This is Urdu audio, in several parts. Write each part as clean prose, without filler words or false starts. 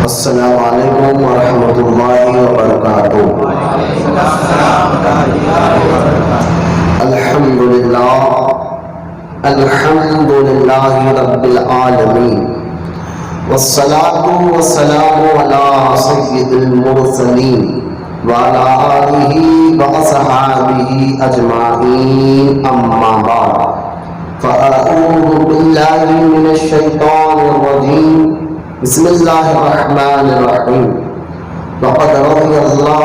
السلام علیکم ورحمۃ اللہ وبرکاتہ۔ الحمد للہ رب العالمین، والصلاة والسلام علی سید المرسلین وعلی آلہ واصحابہ اجمعین، اما بعد فاعوذ باللہ من الشیطان الرجیم، بسم اللہ الرحمن الرحیم۔ لقد رضی اللہ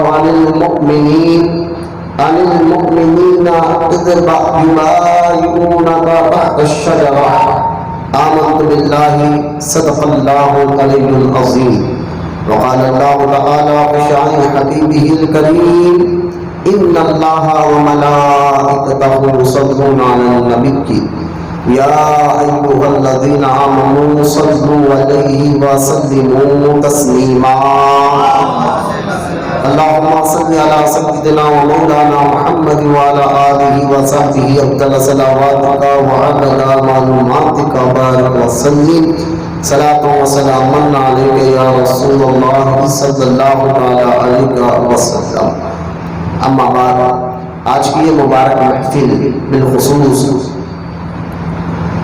عن المؤمنین اذ یبایعونک تحت الشجرہ، آمنت باللہ صدق اللہ العلی العظیم۔ وقال اللہ تعالی في شأن حبیبہ الکریم، ان اللہ وملائکتہ یصلون علی النبی یا ایھا الذین آمنوا صلوا علیہ وسلموا تسلیما۔ اللہم صل علی سیدنا و مولانا محمد وعلی آلہ وصحبہ افضل صلواتک وعدد معلوماتک بارک وسلم، صلاۃ و سلام علیک یا رسول اللہ صلی اللہ علیہ وسلم۔ اما بعد، آج کی یہ مبارک محفل بالخصوص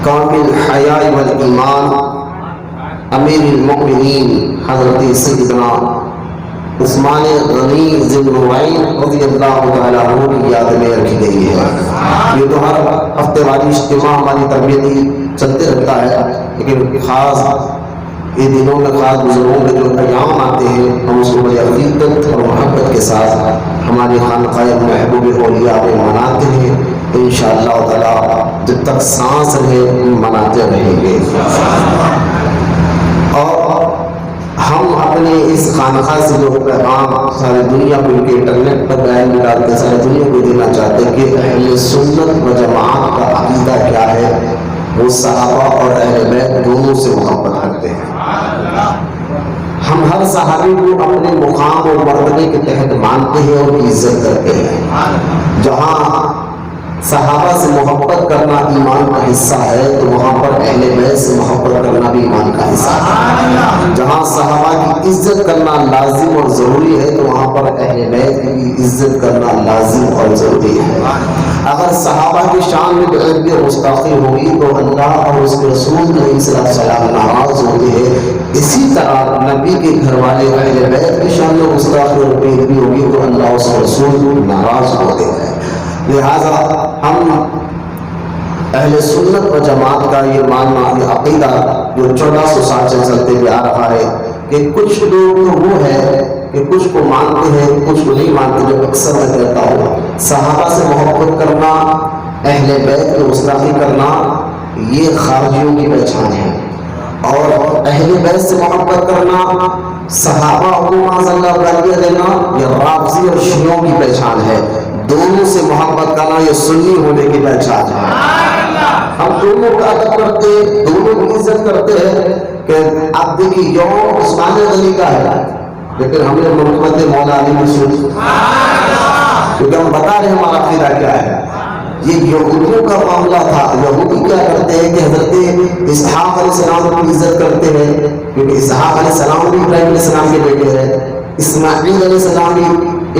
کامل حیاء والایمان امیر المؤمنین حضرت سیدنا عثمان غنی ذی النورین رضی اللہ تعالیٰ عنہ کی یاد میں رکھی گئی ہے۔ یہ تو ہر ہفتے والی اجتماع ہماری تربیتی چلتے رہتا ہے، لیکن خاص یہ دنوں میں خاص بزرگوں کے جو ایام آتے ہیں، ہم اس کو بڑی عقیدت اور محبت کے ساتھ ہماری خانقاہ محبوب اولیاء میں مناتے ہیں۔ انشاءاللہ تعالیٰ جب تک سانس رہے مناتے رہیں گے، اور ہم اپنے اس خانقاہ سے جو پیغام ساری دنیا کو ان کے انٹرنیٹ پر بیان ڈالتے ساری دنیا کو دینا چاہتے ہیں کہ اہل سنت و جماعت کا عقیدہ کیا ہے، وہ صحابہ اور اہل بیت دونوں سے محبت کرتے ہیں۔ ہم ہر صحابی کو اپنے مقام اور مرتبے کے تحت مانتے ہیں اور عزت کرتے ہیں۔ جہاں صحابہ سے محبت کرنا ایمان کا حصہ ہے تو وہاں پر اہل بیت سے محبت کرنا بھی ایمان کا حصہ ہے۔ جہاں صحابہ کی عزت کرنا لازم اور ضروری ہے تو وہاں پر اہل بیت کی عزت کرنا لازم اور ضروری ہے۔ اگر صحابہ کی شان میں بے گستاخی ہوگی تو اللہ اور اس کے رسول علیہ السلام ناراض ہوتے ہیں۔ اسی طرح نبی کے گھر والے اہل بیت کی شان میں گستاخی اور بے ادبی ہوگی تو اللہ اور اس کے رسول ناراض ہوتے ہیں۔ لہذا ہم اہل سنت و جماعت کا یہ ماننا، یہ عقیدہ جو 1400 سال سے چلتے ہوئے آ رہا ہے کہ کچھ لوگ تو وہ ہے کہ کچھ کو مانتے ہیں کچھ کو نہیں مانتے، جو اکثر میں کہتا ہوں صحابہ سے محبت کرنا، اہل بیت کی گستاخی کرنا یہ خارجیوں کی پہچان ہے، اور اہل بیت سے محبت کرنا، صحابہ کو معاذ اللہ گالیاں دینا یہ رافضی اور شیعوں کی پہچان ہے۔ دونوں سے محبت کرنا یہ سنی ہونے کی پہچان ہے۔ ہم دونوں کا ادب کرتے ہیں، دونوں کی عزت کرتے ہیں کہ آپ دیکھیے یوم عثمان غنی کا ہے، لیکن ہم نے مرحمت مولا علی کی سنی، کیونکہ ہم بتا رہے ہیں ہمارا عقیدہ کیا ہے۔ یہ یہودیوں کا معاملہ تھا۔ یہودی کیا کرتے ہیں کہ حضرت اسحاق علیہ السلام کی عزت کرتے ہیں، کیونکہ اسحاق علیہ السلام بھی ابراہیم علیہ السلام کے بیٹے ہیں، اسماعیل علیہ السلام بھی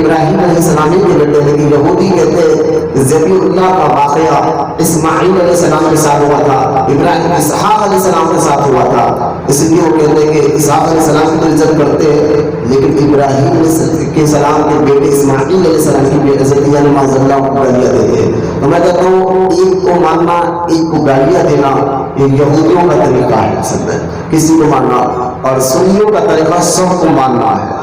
ابراہیم علیہ السلام کے بیٹے، لیکن یہودی کہتے ہیں ذبیح اللہ کا واقعہ اسماعیل علیہ السلام کے ساتھ ہوا تھا، ابراہیم اسحاق علیہ السلام کے ساتھ ہوا تھا، اس لیے وہ کہتے ہیں کہ اسحاق علیہ السلام کی تو عزت کرتے ہیں لیکن ابراہیم علیہ السلام کے بیٹے اسماعیل علیہ السلام کی بے عزتی یعنی معاذ اللہ کو گالیاں دیتے ہیں۔ تو میں کہتا ہوں ایک کو ماننا ایک کو گالیاں دینا یہ یہودیوں کا طریقہ ہے، اصل میں کسی کو ماننا، اور سنیوں کا طریقہ سب کو ماننا ہے،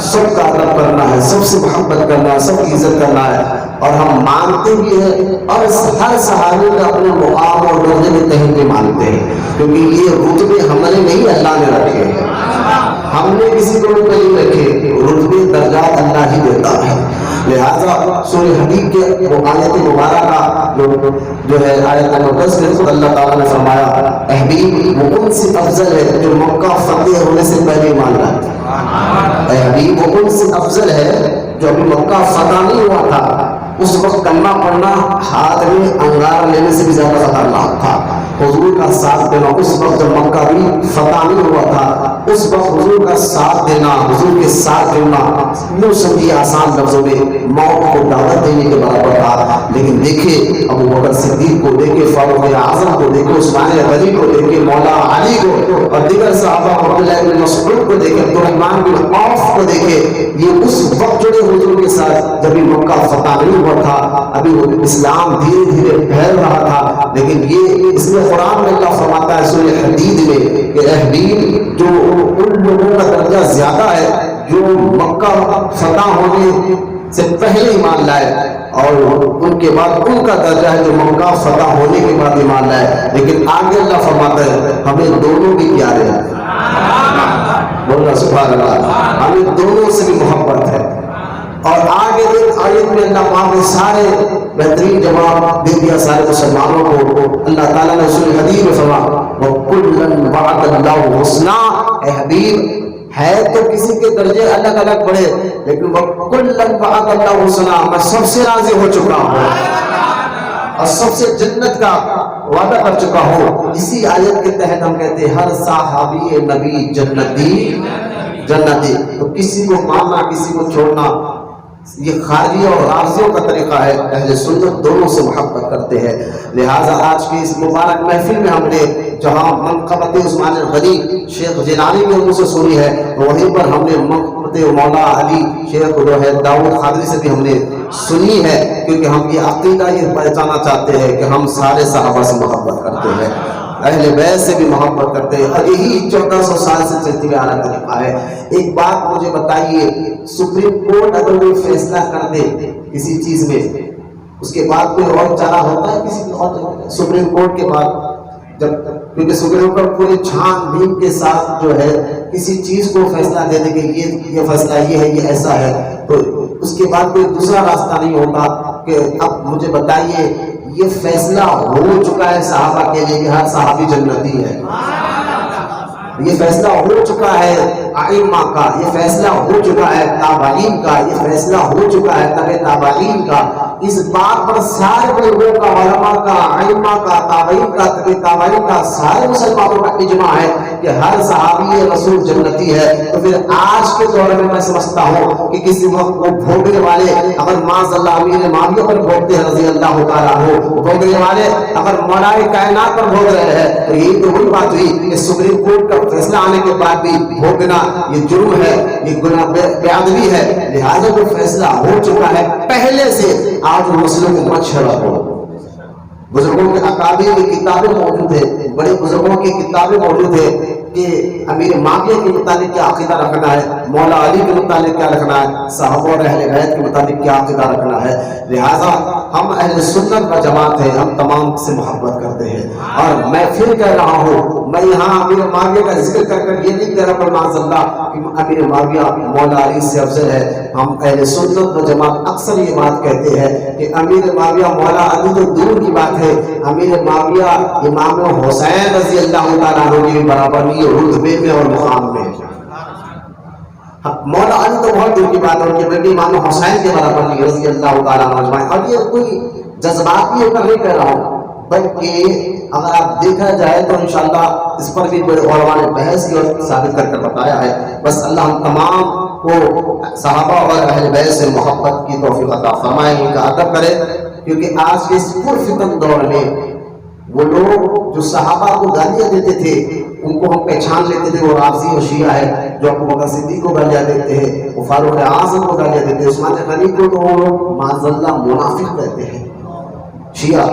سب کا ادب کرنا ہے، سب سے محبت کرنا ہے، سب کی عزت کرنا ہے، اور ہم مانتے بھی ہیں اور ہر صحابی کا اپنے مقام اور درجے کے تحت بھی مانتے ہیں، کیونکہ یہ رتبے ہم نے نہیں اللہ نے رکھے ہیں، ہم نے کسی کو رتبے نہیں رکھے، رتبے درجات اللہ ہی دیتا ہے۔ لہذا سورہ حدید کے وہ آیت مبارکہ جو ہے آیت نمبر 10 میں خود اللہ تعالیٰ نے فرمایا حبیب وہ ان سے افضل ہے جو مکہ فتح ہونے سے پہلے مان رہا تھا۔ اے حبیب وہ ان سے افضل ہے جو ابھی مکہ فتح نہیں ہوا تھا، اس وقت کلمہ پڑھنا ہاتھ میں انگار لینے سے بھی زیادہ خطرناک تھا۔ حضور کا ساتھ دینا اس وقت جب مکہ بھی اس وقت حضور کا ساتھ دینا، حضور کے ساتھ جڑنا یوں سمجھیے آسان لفظوں میں موت کو دعوت دینے کے برابر تھا. لیکن دیکھے ابو بکر صدیق کو دیکھے، فاروق اعظم کو دیکھے، عثمان غنی کو دیکھے، مولا علی کو اور دیگر صحابہ عبداللہ بن مسعود کو دیکھے، عبدالرحمن بن عوف کو دیکھے. یہ اس وقت جڑے حضور کے ساتھ جب مکہ فتح نہیں ہوا تھا، ابھی اسلام دھیرے دھیرے پھیل رہا تھا. لیکن یہ اس میں قرآن میں اللہ فرماتا ہے سورہ حدید میں کہ اے حبیب، جو ان لوگوں کا درجہ زیادہ ہے جو مکہ فتح ہونے سے پہلے ایمان لائے، اور ان کے بعد ان کا درجہ ہے جو مکہ فتح ہونے کے بعد ایمان لائے. لیکن آگے اللہ فرماتا ہے ہمیں دونوں بھی پیارے ہیں. بولنا سبحان اللہ. ہمیں دونوں سے بھی محبت ہے. اور آگے ایک آیت میں اللہ پاک نے سارے بہترین جواب دے دیا سارے مسلمانوں کو. اللہ تعالیٰ نے سورہ حدید میں فرمایا وَكُلًّا وَعَدَ اللَّهُ الْحُسْنَىٰ. اے حبیب، ہے تو کسی کے درجے الگ الگ بڑے، لیکن وَكُلًّا وَعَدَ اللَّهُ الْحُسْنَىٰ، میں سب سے راضی ہو چکا ہوں اور سب سے جنت کا وعدہ کر چکا ہوں. اسی آیت کے تحت ہم کہتے ہیں ہر صحابی نبی جنتی جنتی. تو کسی کو ماننا کسی کو چھوڑنا یہ خارجی اور رافضیوں کا طریقہ ہے. اہل سنت دونوں سے محبت کرتے ہیں. لہٰذا آج کی اس مبارک محفل میں ہم نے جہاں منقبت عثمان غنی شیخ جیلانی کے منہ سے سنی ہے، وہیں پر ہم نے منقبت مولا علی شیخ جو ہے داؤد قادری سے بھی ہم نے سنی ہے، کیونکہ ہم یہ عقیدہ یہ پہچانا چاہتے ہیں کہ ہم سارے صحابہ سے محبت کرتے ہیں، اہل بیت سے بھی محبت کرتے ہیں، اور یہی 1400 سال سے چلتی ہوئی اعلیٰ طریقہ ہے. ایک بات مجھے بتائیے، سپریم کورٹ اگر کوئی فیصلہ کر دے کسی چیز میں، اس کے بعد کوئی اور چارہ ہوتا ہے کسی اور سپریم کورٹ کے بعد؟ جب کیونکہ سپریم کورٹ پوری چھان بین کے ساتھ جو ہے کسی چیز کو فیصلہ دے دے کہ یہ فیصلہ یہ ہے، یہ ایسا ہے، تو اس کے بعد کوئی دوسرا راستہ نہیں ہوتا کہ اب مجھے بتائیے یہ فیصلہ ہو چکا ہے صحابہ کے لیے کہ ہر صحابی جنتی ہے. یہ فیصلہ ہو چکا ہے ائمہ کا، یہ فیصلہ ہو چکا ہے تابعین کا، یہ فیصلہ ہو چکا ہے تبع تابعین کا. اس بات پر سارے لوگوں کا، علماء کا، ائمہ کا، تابعین کا، تبع تابعین کا، سارے مسلمانوں کا اجماع ہے کہ ہر صحابی رسول جنتی ہے. تو پھر آج کے دور میں سمجھتا ہوں کہ کسی وقت وہ بھوگنے والے اگر معاذ اللہ امیر معاویہ پر بھوگتے ہیں رضی اللہ تعالیٰ عنہ، بھوگنے والے اگر مولا کائنات پر بھوگ رہے ہیں، تو یہی تو وہی بات ہوئی کہ سپریم کورٹ کا فیصلہ آنے کے بعد بھی بھوگنا یہ جرم ہے، یہ گناہ بے ادبی ہے. لہٰذا جو فیصلہ ہو چکا ہے پہلے سے، آج ان مسئلوں کو مت چھڑاؤ. بزرگوں کے اکابر کی کتابیں موجود ہیں، بڑے بزرگوں کی کتابیں موجود ہیں کہ امیر معاویہ کے متعلق کیا عقیدہ رکھنا ہے، مولا علی کے متعلق کیا رکھنا ہے، صحابہ اور اہل بیت کے متعلق کیا عقیدہ رکھنا ہے. لہٰذا ہم اہل سنت و جماعت ہیں، ہم تمام سے محبت کرتے ہیں. اور میں پھر کہہ رہا ہوں، میں یہاں امیر معاویہ کا ذکر کر کر یہ نہیں کہہ رہا پر معاذ اللہ کہ امیر معاویہ مولا علی سے افضل ہے. ہم اہل سنت و جماعت اکثر یہ بات کہتے ہیں کہ امیر معاویہ مولا علی تو دور کی بات ہے، امیر معاویہ امام حسین رضی اللہ تعالیٰ عنہ کے برابر نہیں، رتبے میں اور مقام میں. مولا علی تو بہت دور کی بات ہے، ان کے بیٹے امام حسین کے برابر نہیں رضی اللہ تعالیٰ عنہ اجمعین. اور یہ کوئی جذباتی ہو کر نہیں کہہ رہا ہوں، بلکہ اگر آپ دیکھا جائے تو انشاءاللہ اس پر بھی بڑے علماء نے بحث کی اور ثابت کر کر بتایا ہے. بس اللہ ہم تمام کو صحابہ اور اہل بیت سے محبت کی توفیق عطا فرمائے، ان کا ادب کرے. کیونکہ آج کے اس پرفتن دور میں وہ لوگ جو صحابہ کو گالیاں دیتے تھے ان کو ہم پہچان لیتے تھے، وہ رافضی اور شیعہ ہے. جو ابو بکر صدیق کو گالیاں دیتے ہیں، وہ فاروق اعظم کو گالیاں دیتے ہیں، عثمان غنی کو تو وہ لوگ معاذ اللہ منافق کہتے ہیں شیعہ،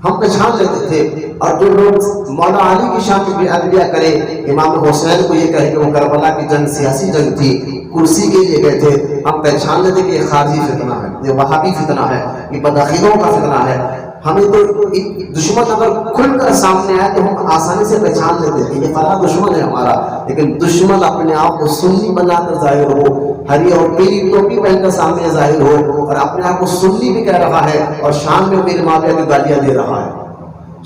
ہم پہچان لیتے تھے. اور جو لوگ مولا علی کی شان میں ادبیہ کرے، امام حسین کو یہ کہے کہ وہ کربلا کی جنگ سیاسی جنگ تھی، کرسی کے لیے گئے تھے، ہم پہچان لیتے کہ یہ خارجی فتنہ ہے، یہ وہابی فتنہ ہے، یہ بدعقیدوں کا فتنہ ہے. ہمیں تو دشمن اگر کھل کر سامنے آئے تو ہم آسانی سے پہچان لیتے ہیں یہ فلاں دشمن ہے ہمارا. لیکن دشمن اپنے آپ کو سنی بنا کر ظاہر ہو، ہری اور پیلی ٹوپی پہن کر سامنے ظاہر ہو، اور اپنے آپ کو سنی بھی کہہ رہا ہے، اور شام میں امیر معاویہ کو گالیاں دے رہا ہے،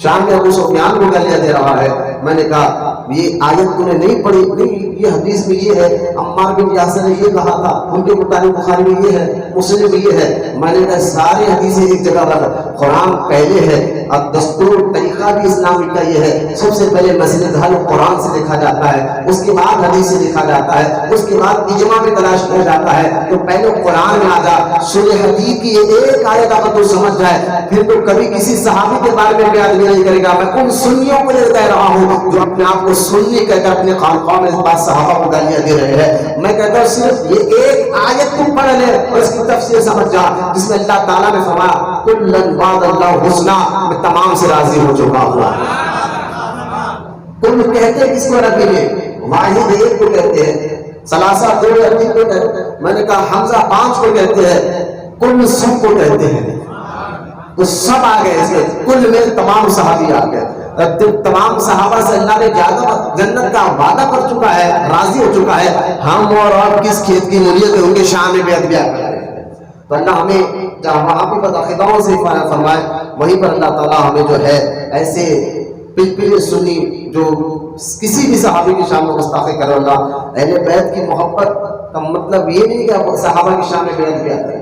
شام میں ابو سفیان کو گالیاں دے رہا ہے، میں نے کہا یہ آیت تم نے نہیں پڑھی؟ نہیں، یہ حدیث میں یہ ہے، عمار بن یاسر نے یہ کہا تھا، ان کے مطابق بخاری میں یہ ہے، مسلم میں یہ ہے۔ میں نے کہا سارے حدیثیں ایک جگہ پر، قرآن پہلے ہے اور دستور طریقہ بھی اسلامی کا یہ ہے، سب سے پہلے مسئلہ حل قرآن سے دیکھا جاتا ہے، اس کے بعد حدیث سے دیکھا جاتا ہے، اس کے بعد اجماع میں تلاش کیا جاتا ہے۔ تو پہلے قرآن میں آ جا، سورہ حدید کی یہ ایک آیت اگر تو سمجھ جائے، پھر تو کبھی کسی صحابی کے بارے میں بیان نہیں کرے گا۔ میں ان سنیوں کو یہ کہہ رہا ہوں جو اپنے آپ کو سنی کہہ کر اپنے خانقاہ میں اس بات صحابہ کو گالیاں دے رہے ہیں۔ میں کہتا ہوں صرف یہ ایک آیت تم پڑھ لے اور اس کی تفسیر سمجھ جا، جس میں اللہ تعالیٰ نے فرمایا کلًا وعد اللہ حسنا، میں تمام سے راضی ہو چکا ہوں۔ کل کہتے ہیں کس کو عربی میں؟ واحد ایک کو کہتے ہیں، ثلاثہ دو یا تین کو کہتے ہیں، میں نے کہا حمزہ پانچ کو کہتے ہیں، کل سب کو کہتے ہیں۔ تو سب آ گئے، اس میں کل میں تمام صحابی آ گئے۔ تمام صحابہ سے اللہ نے جنت کا وعدہ کر چکا ہے، راضی ہو چکا ہے، ہم اور آپ کس کھیت کی مولیت ہے ان کے شان میں بیعت بیان کریں۔ تو اللہ ہمیں جہاں وہاں پہ بدعقیدوں سے فرمائے، وہیں پر اللہ تعالیٰ ہمیں جو ہے ایسے پلپل سنی جو کسی بھی صحابی کی شان میں گستاخی کرے۔ اللہ اہل بیت کی محبت کا مطلب یہ نہیں کہ آپ صحابہ کی شان میں بیعت بیان کریں،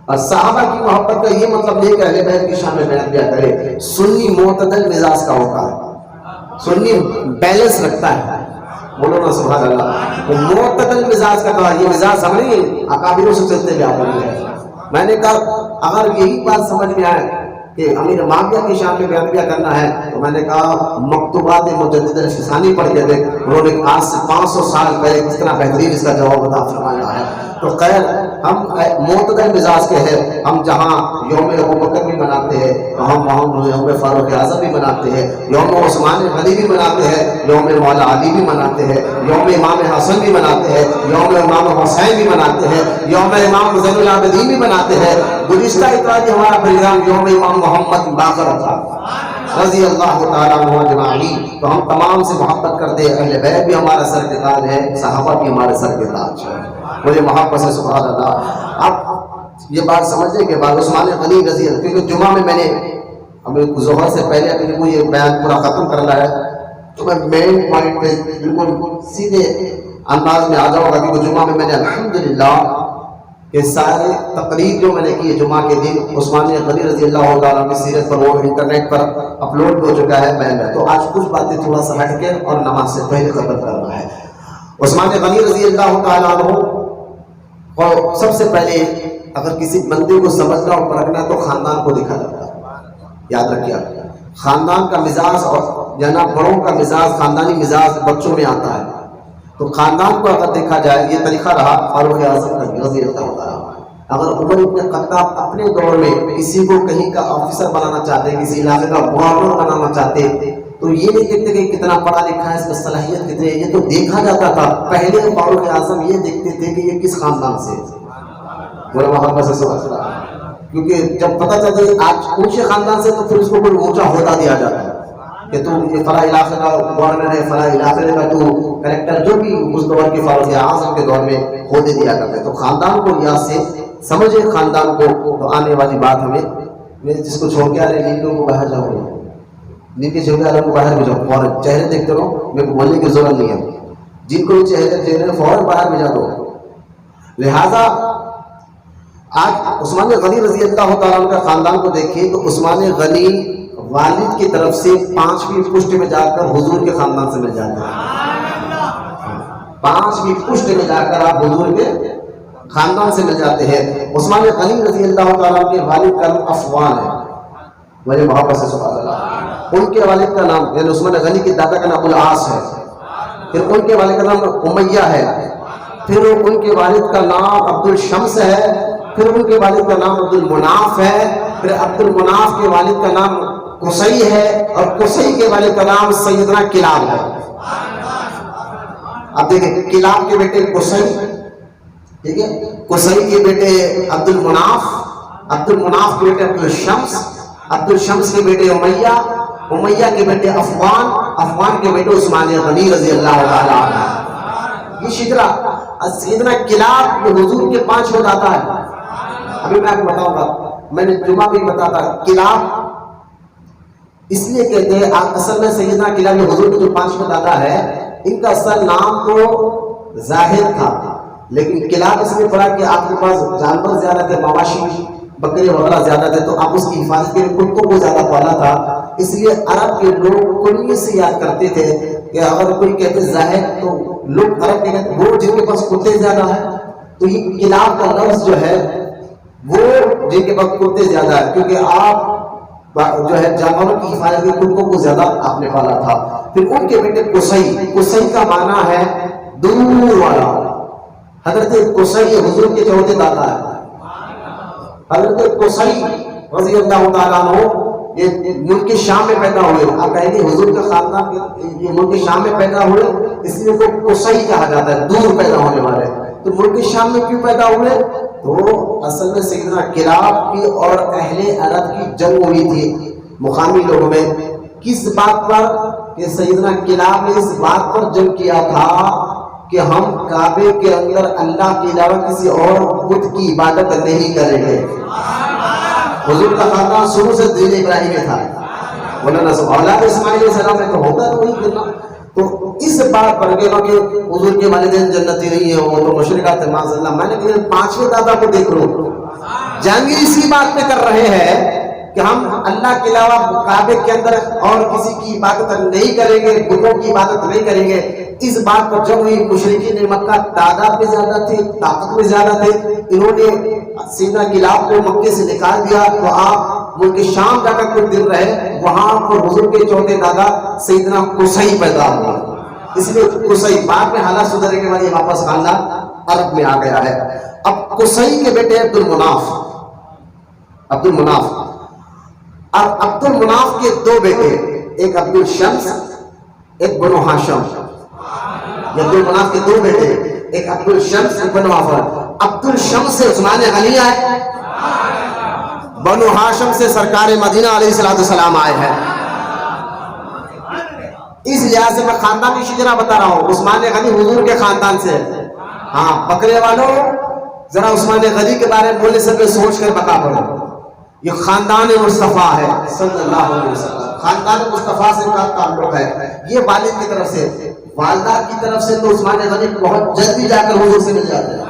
اور صحابہ کی محبت کا یہ مطلب نہیں کہ اہل بیت کی شان میں بیعت بیان کرے۔ سنی معتدل مزاج کا ہوتا ہے، سنی بیلنس رکھتا ہے، بولو نا سبحان اللہ۔ وہ معتدل مزاج کا کہا، یہ مزاج ہم نہیں اکابروں سے چلتے ہوئے آتے ہیں۔ میں نے کہا اگر یہی بات سمجھ میں آئے کہ امیر معاویہ کی شان میں بیعت بیان کرنا ہے، تو میں نے کہا مکتوبات مجدد الفسانی پڑھ کے دیکھ، انہوں نے آج سے 500 سال پہلے کس طرح بہترین اس کا جواب عطا فرمایا ہے۔ تو خیر ہم معتدل مزاج کے ہیں، ہم جہاں یوم ابوبکر بھی مناتے ہیں، ہم وہاں یوم فاروق اعظم بھی مناتے ہیں، یوم عثمان غنی بھی مناتے ہیں، یوم مولا علی بھی مناتے ہیں، یوم امام حسن بھی مناتے ہیں، یوم امام حسین بھی مناتے ہیں، یوم امام زین العابدین بھی مناتے ہیں۔ گزشتہ اتوار ہمارا پروگرام یوم امام محمد باقر تھا رضی اللہ تعالیٰ عنہ اجمعین۔ تو ہم تمام سے محبت کرتے ہیں، اہل بیت بھی ہمارا سر کے تاج ہے، صحابہ بھی ہمارے سر کے تاج ہے، مجھے محبت سے سبحان اللہ۔ اب یہ بات سمجھنے کے بعد عثمان غنی رضی اللہ، کیونکہ جمعہ میں میں نے ہمیں ظہر سے پہلے اپنے کو یہ بیان پورا ختم کرنا ہے، تو میں مین پوائنٹ پہ بالکل سیدھے انداز میں آ جاؤں گا، کیونکہ جمعہ میں نے الحمدللہ یہ سارے تقریر جو میں نے کی جمعہ کے دن عثمان غنی رضی اللہ تعالیٰ کی سیرت پر وہ انٹرنیٹ پر اپلوڈ ہو چکا ہے بیان ہے۔ تو آج کچھ باتیں تھوڑا سا ہٹ کے اور نماز سے پہلے ختم کرنا ہے۔ عثمان غنی رضی اللہ تعالیٰ عنہ، اور سب سے پہلے اگر کسی بندے کو سمجھنا اور پرکھنا تو خاندان کو دیکھا جاتا ہے۔ یاد رکھیے خاندان کا مزاج اور جناب بڑوں کا مزاج، خاندانی مزاج بچوں میں آتا ہے۔ تو خاندان کو اگر دیکھا جائے، یہ طریقہ رہا فاروق اعظم کا رضی اللہ عنہ۔ اگر عمر بن خطاب اپنے دور میں کسی کو کہیں کا آفیسر بنانا چاہتے، کسی علاقے کا گورنر بنانا چاہتے، تو یہ نہیں دیکھتے کہ کتنا پڑھا لکھا ہے، اس میں صلاحیت کتنی ہے، یہ تو دیکھا جاتا تھا۔ پہلے فاروق اعظم یہ دیکھتے تھے کہ یہ کس خاندان سے، بڑا محبت سے سبحان اللہ، کیونکہ جب پتہ چلتا ہے آج اونچے خاندان سے تو پھر اس کو کوئی اونچا عہدہ دیا جاتا ہے کہ تو یہ فلاں علاقے کا گورنر ہے، فلاں علاقے کا تو کلیکٹر، جو بھی اس دور کے فاروق اعظم کے دور میں عہدے دیا کرتے ہیں۔ تو خاندان کو لحاظ سے سمجھے خاندان کو، تو آنے والی بات ہمیں جس کو چھوڑ کے آ رہے نیندوں کو باہر جاؤ، نیند کے چھوڑ کے آ رہے کو باہر بھیجو، فوراً چہرے دیکھتے رہو، میرے کو بولنے کی ضرورت نہیں ہے، جن کو چہرے فوراً باہر بھیجا دو۔ لہذا آج عثمان غنی رضی اللہ تعالیٰ عنہ کا خاندان کو دیکھیں تو عثمان غنی والد کی طرف سے 5ویں پشت میں جا کر حضور کے خاندان سے مل جاتے ہیں، 5ویں پشت میں جا کر آپ حضور کے خاندان سے مل جاتے ہیں۔ عثمان غنی رضی اللہ تعالیٰ کے والد کا نام عفوان ہے، مجھے محبت سے سبحان اللہ۔ ان کے والد کا نام یعنی عثمان غنی کے دادا کا نام العاص ہے، پھر ان کے والد کا نام امیہ ہے، پھر ان کے والد کا نام عبد الشمس ہے، پھر ان کے والد کا نام عبد المناف ہے، پھر عبد المناف کے والد کا نام قصی ہے، اور قصی کے والد کا نام سیدنا کلاب ہے۔ اب دیکھیں کلاب کے بیٹے قصی، ٹھیک ہے، قصی کے بیٹے عبد المناف، عبد المناف کے بیٹے عبد الشمس، عبد الشمس کے بیٹے امیہ، امیہ کے بیٹے عفوان، عفوان کے بیٹے عثمان غنی رضی اللہ تعالیٰ عنہ۔ یہ شجرا سیدنا کلاب جو حضور کے 5 میں آتا ہے، ابھی میں آپ کو بتاؤں گا، میں نے جمعہ بھی بتایا تھا، کلاب اس لیے کہتے ہیں اصل میں سیدنا کلاب حضور کے جو پانچویں دادا ہے ان کا اصل نام تو زاہد تھا، لیکن کلاب اس لیے پڑا کہ آپ کے پاس جانور زیادہ تھے، مواشی بکرے وغیرہ زیادہ تھے، تو آپ اس کی حفاظت کے لیے کتوں کو زیادہ پالا تھا، اس لیے عرب کے لوگ کنیے سے یاد کرتے تھے کہ اگر کوئی کہتے زاہد تو لوگ عرب کے کہتے وہ جن کے پاس کتے زیادہ ہیں، تو یہ کلاب کا لفظ جو ہے وہ جن کے پاس کتے زیادہ ہے، کیونکہ آپ جو ہے جانوروں کی حفاظت کے کتوں کو زیادہ آپ نے پالا تھا۔ پھر ان کے بیٹے قصی کا معنی ہے دور والا۔ حضرت قصی حضور کے چوتھے دادا ہے۔ حضرت قصی رضی اللہ تعالیٰ عنہ یہ ملک شام میں پیدا ہوئے، آپ کہیں گے حضور کا خاندان یہ ملک شام میں پیدا ہوئے، اس لیے کو قصی کہا جاتا ہے، دور پیدا ہونے والے۔ تو ملک شام میں کیوں پیدا ہوئے؟ تو اصل میں سیدنا کلاب کی اور اہل عرب کی جنگ ہوئی تھی مقامی لوگوں میں، کس بات پر؟ کہ سیدنا کلاب نے اس بات پر جنگ کیا تھا کہ ہم کعبے کے اندر اللہ کے علاوہ کسی اور بت کی عبادت نہیں کریں گے۔ حضور کا خاندان شروع سے دین ابراہیم میں تھا، مولانا اولاد اسماعیل علیہ السلام میں تو ہوتا تو وہی کرنا، تو اس بات پر کہ حضور کے والدین جنتی نہیں ہے، وہ تو مشرکہ تھے معاذ اللہ۔ میں نے کہا پانچویں دادا کو دیکھ لو، جنگ اسی بات پہ کر رہے ہیں کہ ہم اللہ کے علاوہ کعبے کے اندر اور کسی کی عبادت نہیں کریں گے، بتوں کی عبادت نہیں کریں گے۔ اس بات پر جب ہوئی مشرکین مکہ تعداد میں زیادہ تھے، طاقت میں زیادہ تھے، انہوں نے سیدنا کلاب کو مکے سے نکال دیا، تو آپ ملک شام جا کر کچھ دن رہے، وہاں پر حضور کے چوتھے دادا سیدنا قصی پیدا ہوا، اس لیے قصی بعد میں حالات سدھرنے کے بعد یہ واپس خاندان عرب میں آ گیا ہے۔ اب قصی کے بیٹے عبد المناف، اب عبد المناف کے دو بیٹے، ایک عبد الشمس ایک بنو ہاشم۔ عبد المناف کے دو بیٹے، ایک عبد الشمس ایک بنو ہاشم۔ عبد الشمس سے عثمان غنی آئے، بنو ہاشم سے سرکار مدینہ علیہ السلام آئے ہیں۔ اس لحاظ سے میں خاندان کی شجرا بتا رہا ہوں، عثمان غنی حضور کے خاندان سے۔ ہاں بکرے والوں ذرا عثمان غنی کے بارے میں بولنے سے پہلے سوچ کر بتا پڑو، یہ خاندان مصطفیٰ ہے صلی اللہ علیہ وسلم، خاندان مصطفیٰ سے کا تعلق ہے۔ یہ والد کی طرف سے، والدہ کی طرف سے تو عثمان غنی بہت جلدی جا کر حضور سے مل جاتے ہیں۔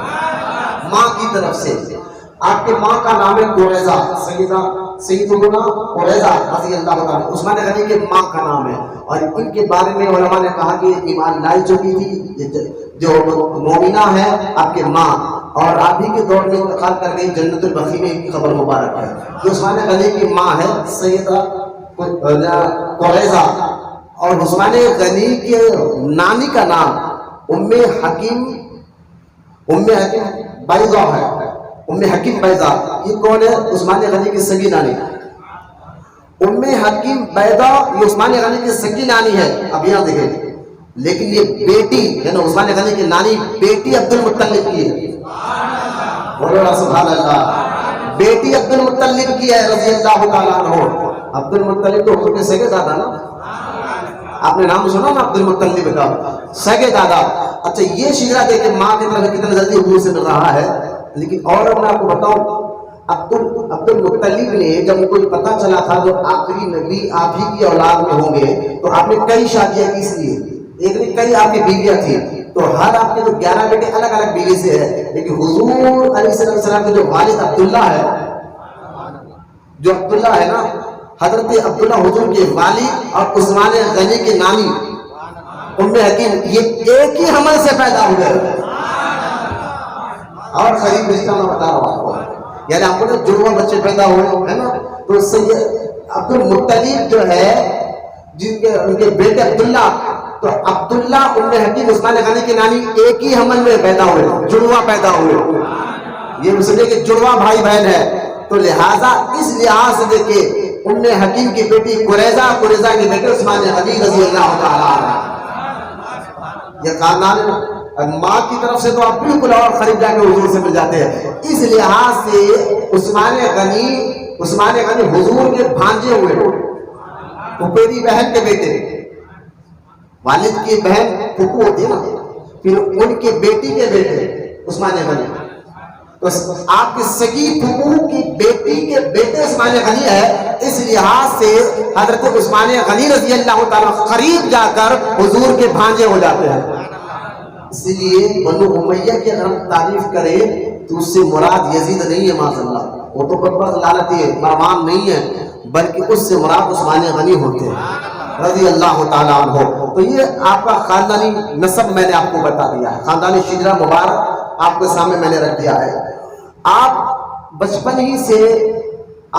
ماں کی طرف سے آپ کے ماں کا نام ہے قریظہ، سیدنا قریظہ رضی اللہ عنہ، عثمان غنی کے ماں کا نام ہے، اور ان کے بارے میں علماء نے کہا کہ ایمان لائی چکی تھی، جو مومنہ ہے آپ کے ماں، اور آپ ہی کے دور میں انتقال کر گئی، جنت البقیع میں ان کی خبر مبارک ہے۔ جو عثمان غنی کی ماں ہے سیدہ قریظہ، اور عثمان غنی کے نانی کا نام ام حکیم بیضہ ہے، ام حکیم بیضہ۔ یہ کون ہے؟ عثمان غنی کی سگی نانی ام حکیم بیضہ، یہ عثمان غنی کی سگی نانی ہے۔ اب یہاں دیکھیں، لیکن یہ بیٹی ہے نا عثمان غنی کی نانی، بیٹی عبد المطلب کی ہے، سبحان اللہ، بیٹی عبد المطلب کی ہے رضی اللہ تعالیٰ عنہ۔ عبد المطلب تو حضور کے سگے دادا نا، آپ نے نام سنا نا عبد المطلب کا، سگے دادا۔ اچھا یہ شجرا دیکھیں ماں کی طرف کتنا جلدی حضور سے مل رہا ہے۔ لیکن اور میں آپ کو بتاؤں، عبد المطلب نے جب ان کو پتا چلا تھا جو آخری نبی آپ ہی کی اولاد میں ہوں گے، تو آپ نے کئی شادیاں کی، اس لیے ایک نہیں کئی آپ کی بیویاں تھیں، تو ہر آپ کے جو 11 بیٹے الگ الگ بیوی سے ہے۔ لیکن حضور علیہ السلام کے جو والد عبداللہ ہے، جو عبداللہ ہے نا، حضرت عبداللہ حضور کے والد اور عثمان غنی کی نانی ام حکیم، یہ ایک ہی حمل سے پیدا ہوئے، اور قریب رشتہ میں بتا رہا ہوں آپ کو، یعنی آپ کو نا جڑواں بچے پیدا ہوئے ہے نا، تو اس سے یہ عبد المطلب جو ہے جن کے ان کے بیٹے عبداللہ، تو عبداللہ ام حکیم عثمان غنی کی نانی ایک ہی حمل میں پیدا ہوئے، جڑواں پیدا ہوئے، یہ مسئلے کہ جڑواں بھائی بہن ہے، تو لہٰذا اس لحاظ سے دیکھیں ام حکیم کی بیٹی قریظہ، قریظہ کے بیٹے عثمان غنی رضی اللہ تعالیٰ عنہ۔ یہ خاندان ماں کی طرف سے تو آپ بالکل اور قریب جا کے حضور سے مل جاتے ہیں۔ اس لحاظ سے عثمان غنی حضور کے بھانجے ہوئے، پھپھیری بہن کے بیٹے، والد کی بہن پھپھو ہوتی ہے نا، پھر ان کی بیٹی کے بیٹے عثمان غنی، تو آپ کی سگی پھپھو کی بیٹی کے بیٹے عثمان غنی ہے، اس لحاظ سے حضرت عثمان غنی رضی اللہ تعالیٰ قریب جا کر حضور کے بھانجے ہو جاتے ہیں۔ اس لیے بنو امیہ کی اگر ہم تعریف کریں تو اس سے مراد یزید نہیں ہے معاذ اللہ، وہ تو بدبخت لعنتی ہے، مہمان نہیں ہے، بلکہ اس سے مراد عثمان غنی ہوتے ہیں رضی اللہ تعالیٰ عنہ۔ تو یہ آپ کا خاندانی نسب میں نے آپ کو بتا دیا ہے، خاندانی شجرہ مبارک آپ کے سامنے میں نے رکھ دیا ہے۔ آپ بچپن ہی سے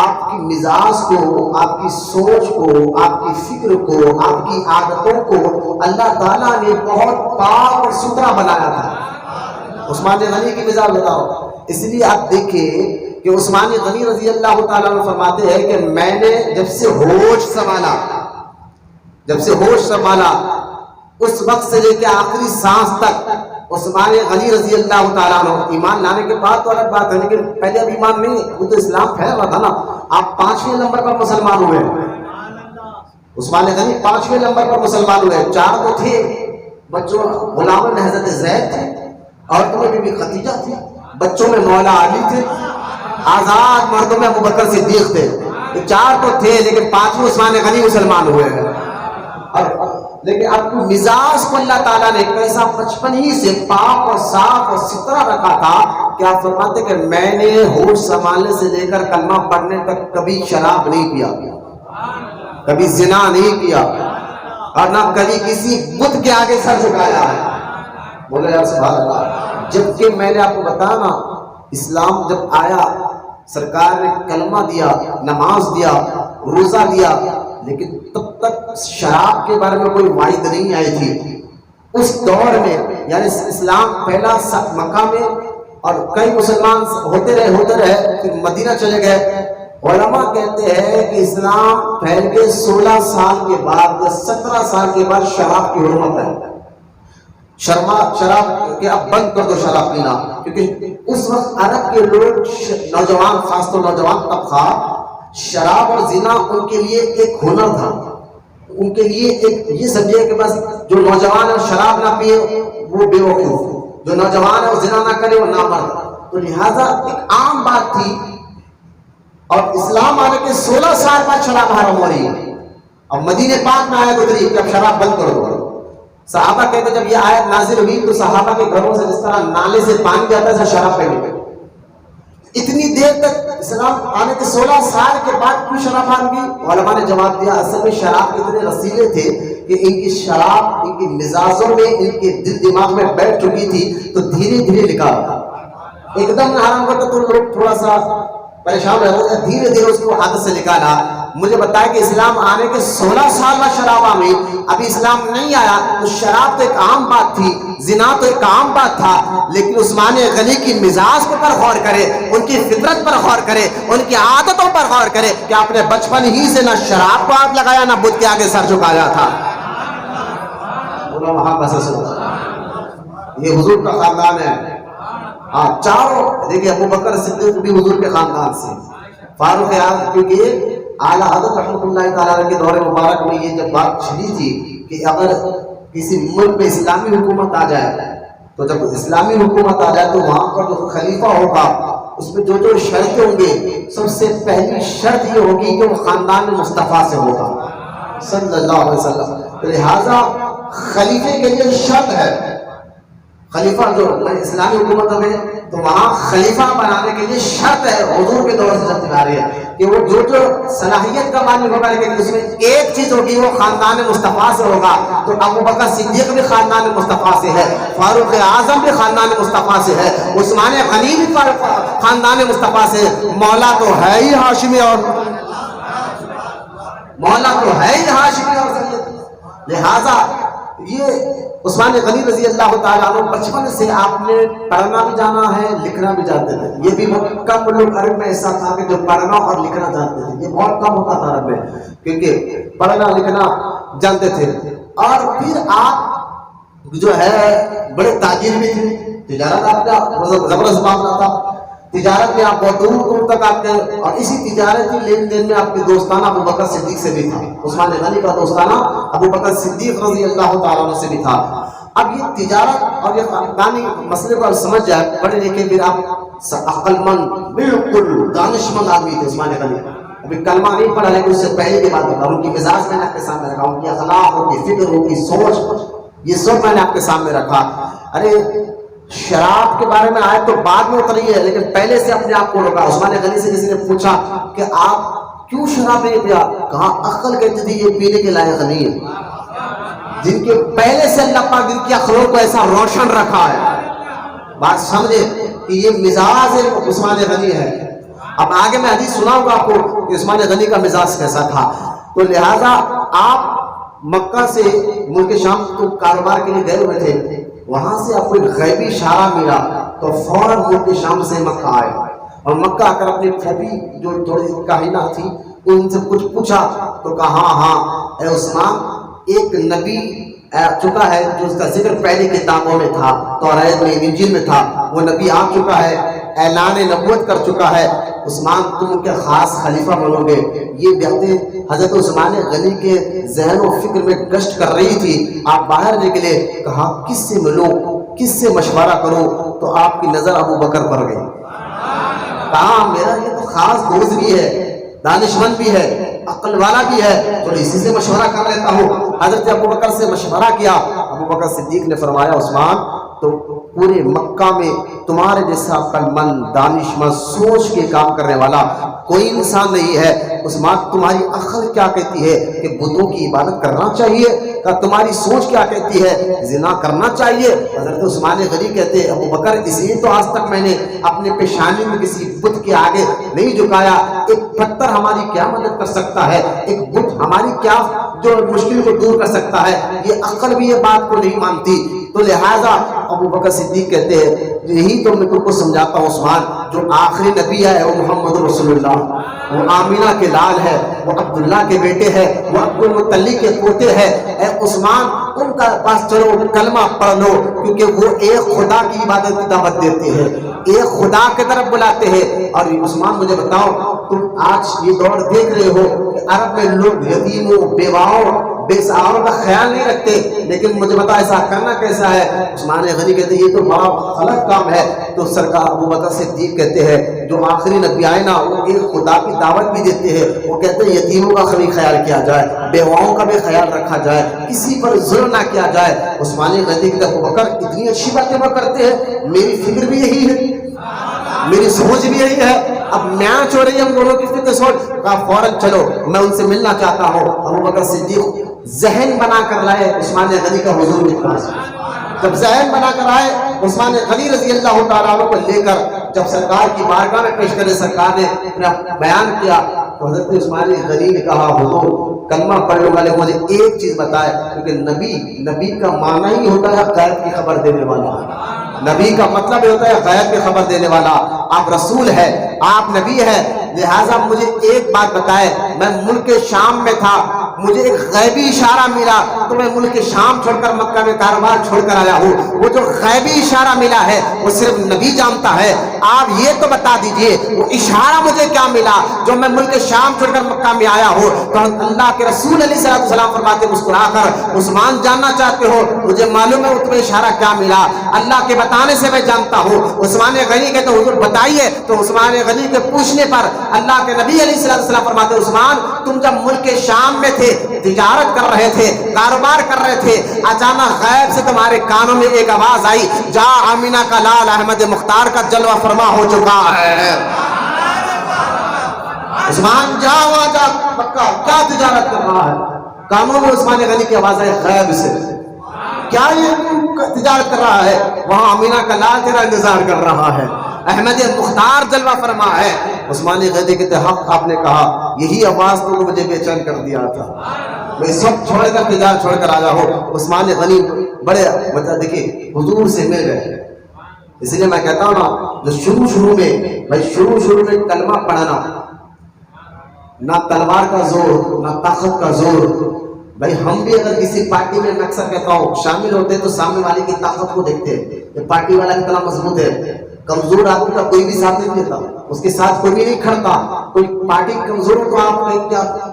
آپ کی مزاج کو، آپ کی سوچ کو، آپ کی فکر کو، آپ کی عادتوں کو اللہ تعالیٰ نے بہت پاک اور ستھرا بنایا تھا۔ عثمان غنی کی مزاج بتاؤ، اس لیے آپ دیکھیں کہ عثمان غنی رضی اللہ تعالیٰ عنہ فرماتے ہیں کہ میں نے جب سے ہوش سنبھالا اس وقت سے لے کے آخری سانس تک عثمان غنی رضی اللہ تعالیٰ عنہ، ایمان لانے کے بعد تو الگ بات ہے، لیکن پہلے اب ایمان نہیں، وہ تو اسلام پھیل رہا تھا نا۔ آپ 5ویں نمبر پر مسلمان ہوئے، عثمان غنی 5ویں نمبر پر مسلمان ہوئے۔ 4 تو تھے بچوں، غلام میں حضرت زید تھے، عورتوں میں بی بی خدیجہ تھی، بچوں میں مولا علی تھے، آزاد مردوں میں ابوبکر صدیق تھے۔ 4 تو تھے لیکن 5ویں عثمان غنی مسلمان ہوئے ہیں۔ لیکن اب مزاج کو اللہ تعالیٰ نے کیسا بچپن ہی سے پاک اور صاف اور ستھرا رکھا تھا کہ آپ فرماتے کہ میں نے ہوش سنبھالنے سے لے کر کلمہ پڑھنے تک کبھی شراب نہیں پیا، کبھی زنا نہیں کیا، اور نہ کبھی کسی بت کے آگے سر جھکایا ہے۔ بولے یار سبحان اللہ۔ جبکہ میں نے آپ کو بتایا نا، اسلام جب آیا سرکار نے کلمہ دیا، نماز دیا، روزہ دیا، لیکن تب تک شراب کے بارے میں کوئی وعید نہیں آئی تھی۔ اس دور میں یعنی اسلام پہلا مکہ میں، اور کئی مسلمان ہوتے رہے پھر مدینہ چلے گئے۔ علماء کہتے ہیں کہ اسلام پھیل کے 16 سال کے بعد یا 17 سال کے بعد شراب کی حرمت ہے۔ شراب کہ اب بند کر دو شراب پینا، کیونکہ اس وقت عرب کے لوگ نوجوان، خاص طور نوجوان طبقہ، شراب اور زنا ان کے لیے ایک ہنر تھا، ان کے لیے ایک یہ سمجھے کہ بس جو نوجوان ہے شراب نہ پیے وہ بے وقوف، جو نوجوان ہے وہ زنا نہ کرے وہ نامرد۔ تو لہٰذا ایک عام بات تھی، اور اسلام آنے کے 16 سال بعد شراب حرام ہو رہی ہے۔ اب مدینہ پاک میں آیت اتری کہ اب شراب بند کرو۔ صحابہ کہتے جب یہ آیت نازل ہوئی تو صحابہ کے گھروں سے جس طرح نالے سے پانی جاتا ہے شراب پینے میں، اتنی دیر تک اسلام آنے کے 16 سال کے بعد کیوں شراب حرام کی؟ علماء نے جواب دیا اصل میں شراب اتنے رسیلے تھے کہ ان کی شراب ان کی مزاجوں میں، ان کے دل دماغ میں بیٹھ چکی تھی، تو دھیرے دھیرے نکالا، ایک دم نہ حرام کرتا تو لوگ تھوڑا سا پریشان رہتے، دھیرے دھیرے اس کو عادت سے نکالا۔ مجھے بتایا کہ اسلام آنے کے 16 سال بعد شراب آئی، ابھی اسلام نہیں آیا تو شراب تو ایک عام بات تھی، زنا تو ایک عام بات تھا، لیکن عثمان غنی کی مزاج پر غور کرے، ان کی فطرت پر غور کرے، ان کی عادتوں پر غور کرے کہ آپ نے بچپن ہی سے نہ شراب کو ہاتھ لگایا نہ بت کے آگے سر جھکایا تھا۔ وہاں بس یہ حضور کا خاندان ہے۔ ہاں چاروں دیکھیں، ابو بکر صدیق بھی حضور کے خاندان سے، فاروق اعظم، کیونکہ اعلیٰ حضرت رحمۃ اللہ تعالیٰ کے دور مبارک میں یہ جب بات چھڑی تھی کہ اگر کسی ملک میں اسلامی حکومت آ جائے، تو جب اسلامی حکومت آ جائے تو وہاں پر جو خلیفہ ہوگا اس میں جو شرطیں ہوں گے، سب سے پہلی شرط یہ ہوگی کہ وہ خاندان مصطفیٰ سے ہوگا صلی اللہ علیہ وسلم۔ لہٰذا خلیفے کے لیے شرط ہے، خلیفہ جو اسلامی حکومت میں تو وہاں خلیفہ بنانے کے لیے شرط ہے، حضور کے دور سے چلتی آ رہی ہے کہ وہ جو صلاحیت کا مالک ہوگا، لیکن اس میں ایک چیز ہوگی وہ خاندان مصطفیٰ سے ہوگا۔ تو ابو بکر صدیق بھی خاندان مصطفیٰ سے ہے، فاروق اعظم بھی خاندان مصطفیٰ سے ہے، عثمان غنی بھی خاندان مصطفیٰ سے ہے، مولا تو ہے ہی ہاشمی اور سید۔ لہذا یہ عثمان غنی رضی اللہ تعالیٰ عنہ بچپن سے آپ نے پڑھنا بھی جانا ہے، لکھنا بھی جانتے تھے۔ یہ بھی بہت کم لوگ عرب میں ایسا تھا کہ جو پڑھنا اور لکھنا جانتے تھے، یہ بہت کم ہوتا تھا عرب میں، کیونکہ پڑھنا لکھنا جانتے تھے۔ اور پھر آپ جو ہے بڑے تاجر بھی تھے، تجارت آپ کا زبردست معاملہ تھا، تجارت میں آپ بہت دور دور تک آپ کے، اور اسی تجارتی لین دین میں آپ کے دوستانہ ابو بکر صدیق سے بھی تھا، عثمان غنی کا دوستانہ ابو بکر صدیق رضی اللہ تعالیٰ عنہ سے بھی تھا۔ اب یہ تجارت اور یہ خاندانی مسئلے کو آپ سمجھ جائے، پڑھے لکھے پھر آپ عقل مند بالکل دانشمند آدمی تھے عثمان غنی. ابھی کلمہ نہیں پڑھا لیکن اس سے پہلے کی بات بتا، ان کی مزاج میں نے آپ کے سامنے رکھا، ان کی اخلاق، ان کی فکر، ان کی سوچ، یہ سب میں نے آپ کے سامنے رکھا. ارے شراب کے بارے میں آئے تو بعد میں اتری ہے، لیکن پہلے سے اپنے آپ کو روکا. عثمان غنی سے کسی نے پوچھا کہ آپ کیوں شراب نہیں پیا؟ کہا عقل کہتی تھی یہ پینے کے لائق نہیں ہے. جن کے پہلے سے اللہ پاک جن کی عقلوں کو ایسا روشن رکھا ہے، بات سمجھے کہ یہ مزاج عثمان غنی ہے. اب آگے میں حدیث سناؤں گا آپ کو کہ عثمان غنی کا مزاج کیسا تھا. تو لہٰذا آپ مکہ سے ملک شام تو کاروبار کے لیے گئے ہوئے تھے، وہاں سے آپ کو ایک غیبی اشارہ ملا تو فوراً ملک شام سے مکہ آئے، اور مکہ آ کر اپنی پھوپھی جو تھوڑی کاہنہ تھی ان سے کچھ پوچھا تو کہا ہاں اے عثمان، ایک نبی آ چکا ہے جو اس کا ذکر پہلی کتابوں میں تھا، توریت میں، انجیل میں تھا، وہ نبی آ چکا ہے، اعلان نبوت کر چکا ہے. عثمان تم ان کے خاص خلیفہ بنو گے. یہ باتیں حضرت عثمان غنی کے ذہن و فکر میں گشت کر رہی تھی. آپ باہر نکلے، کہا کس سے ملوں، کس سے مشورہ کروں؟ تو آپ کی نظر ابو بکر پر گئی. کہا میرا یہ تو خاص دوست بھی ہے، دانشمند بھی ہے، عقل والا بھی ہے، تو اسی سے مشورہ کر لیتا ہوں. حضرت ابو بکر سے مشورہ کیا. ابو بکر صدیق نے فرمایا عثمان تو پورے مکہ میں تمہارے جیسا عقل مند، دانشمند، سوچ کے کام کرنے والا کوئی انسان نہیں ہے. عثمان تمہاری عقل کیا کہتی ہے کہ بتوں کی عبادت کرنا چاہیے؟ کہ تمہاری سوچ کیا کہتی ہے زنا کرنا چاہیے؟ حضرت عثمان غنی کہتے ہیں ابو بکر اس لیے تو آج تک میں نے اپنے پیشانی میں کسی بت کے آگے نہیں جھکایا. ایک پتھر ہماری کیا مدد کر سکتا ہے؟ ایک بت ہماری کیا جو مشکل کو دور کر سکتا ہے؟ یہ عقل بھی یہ بات کو نہیں مانتی. تو لہٰذا ابو بکر صدیق کہتے ہیں یہی تو میں تم کو سمجھاتا ہوں عثمان، جو آخری نبی ہے وہ محمد رسول اللہ، وہ آمینہ کے لال ہے، وہ عبداللہ کے بیٹے ہیں، وہ عبد المطلب کے پوتے ہیں. اے عثمان ان کا پاس چلو، کلمہ پڑھ لو، کیونکہ وہ ایک خدا کی عبادت کی دعوت دیتے ہیں، ایک خدا کی طرف بلاتے ہیں. اور عثمان مجھے بتاؤ، تم آج یہ دور دیکھ رہے ہو کہ عرب میں لوگ یتیموں، بیواؤں، بے سہاروں کا خیال نہیں رکھتے، لیکن مجھے بتا ایسا کرنا کیسا ہے؟ عثمان غنی کہتے ہیں یہ تو بڑا غلط کام ہے. تو سرکار ابو بکر صدیق کہتے ہیں جو آخری نبی آئے نا وہ ایک خدا کی دعوت بھی دیتے ہیں. وہ کہتے ہیں یتیموں کا بھی خیال کیا جائے، بیواؤں کا بھی خیال رکھا جائے، کسی پر ظلم نہ کیا جائے. عثمان غنی کہتے ہیں ابو بکر اتنی اچھی باتیں وہ کرتے ہیں، میری فکر بھی یہی ہے، میری سوچ بھی یہی ہے. اب میچ ہو رہی ہے ہم دونوں کی فکر سوچ. کہا فوراً چلو میں ان سے ملنا چاہتا ہوں. ابو بکر صدیق ذہن بنا کر لائے عثمان غنی کا حضور کے پاس. جب ذہن بنا کر آئے عثمان غنی رضی اللہ تعالیٰ عنہ کو لے کر جب سرکار کی بارگاہ میں پیش کرے، سرکار نے اپنا بیان کیا تو حضرت عثمان غنی نے کہا حضور کلمہ پڑھنے والے مجھے ایک چیز بتائے، کیونکہ نبی کا معنی ہی ہوتا ہے غیب کی خبر دینے والا. نبی کا مطلب یہ ہوتا ہے غیب کی خبر دینے والا. آپ رسول ہے، آپ نبی ہے، لہٰذا مجھے ایک بات بتائے. میں ملک شام میں تھا، مجھے ایک غیبی اشارہ ملا تو میں ملک شام چھوڑ کر مکہ میں کاروبار چھوڑ کر آیا ہوں. وہ جو غیبی اشارہ ملا ہے وہ صرف نبی جانتا ہے. آپ یہ تو بتا دیجئے وہ اشارہ مجھے کیا ملا جو میں ملک شام چھوڑ کر مکہ میں آیا ہوں؟ تو اللہ کے رسول علیہ السلام فرماتے مسکرا کر عثمان جاننا چاہتے ہو مجھے معلوم ہے تمہیں اشارہ کیا ملا؟ اللہ کے بتانے سے میں جانتا ہوں. عثمان غنی کہتے حضور بتائیے. تو عثمان غنی کے پوچھنے پر اللہ کے نبی علیہ السلام فرماتے عثمان تم جب ملک شام میں تھے، تجارت کر رہے تھے، کاروبار کر رہے تھے، اچانک غیب سے تمہارے کانوں میں ایک آواز آئی جا آمینہ کا لال احمد مختار کا جلوہ فرما ہو چکا ہے. عثمان جا وہاں جا مکہ کیا تجارت کر رہا ہے؟ کانوں میں عثمان غنی کی آواز آئی غیب سے کیا یہ تجارت کر رہا ہے؟ وہاں آمینہ کا لال تیرا انتظار کر رہا ہے، احمد مختار جلوہ فرما ہے. عثمان غنی کے حق آپ نے کہا یہی آواز تو مجھے بے چین کر دیا تھا، میں سب چھوڑ کر تجارت چھوڑ کر آیا ہوں. عثمان غنی بڑے مطلب دیکھیے حضور سے مل گئے. اس لیے میں کہتا ہوں نا جو شروع میں بھائی شروع میں کلمہ پڑھنا، نہ تلوار کا زور نہ طاقت کا زور. بھائی ہم بھی اگر کسی پارٹی میں میں اکثر کہتا ہوں شامل ہوتے تو سامنے والے کی طاقت کو دیکھتے ہیں، یہ پارٹی والا کتنا مضبوط ہے. کمزور آدمی کا کوئی بھی ساتھ نہیں دیتا، اس کے ساتھ کوئی بھی نہیں کھڑتا. کوئی پارٹی کمزور ہو تو آپ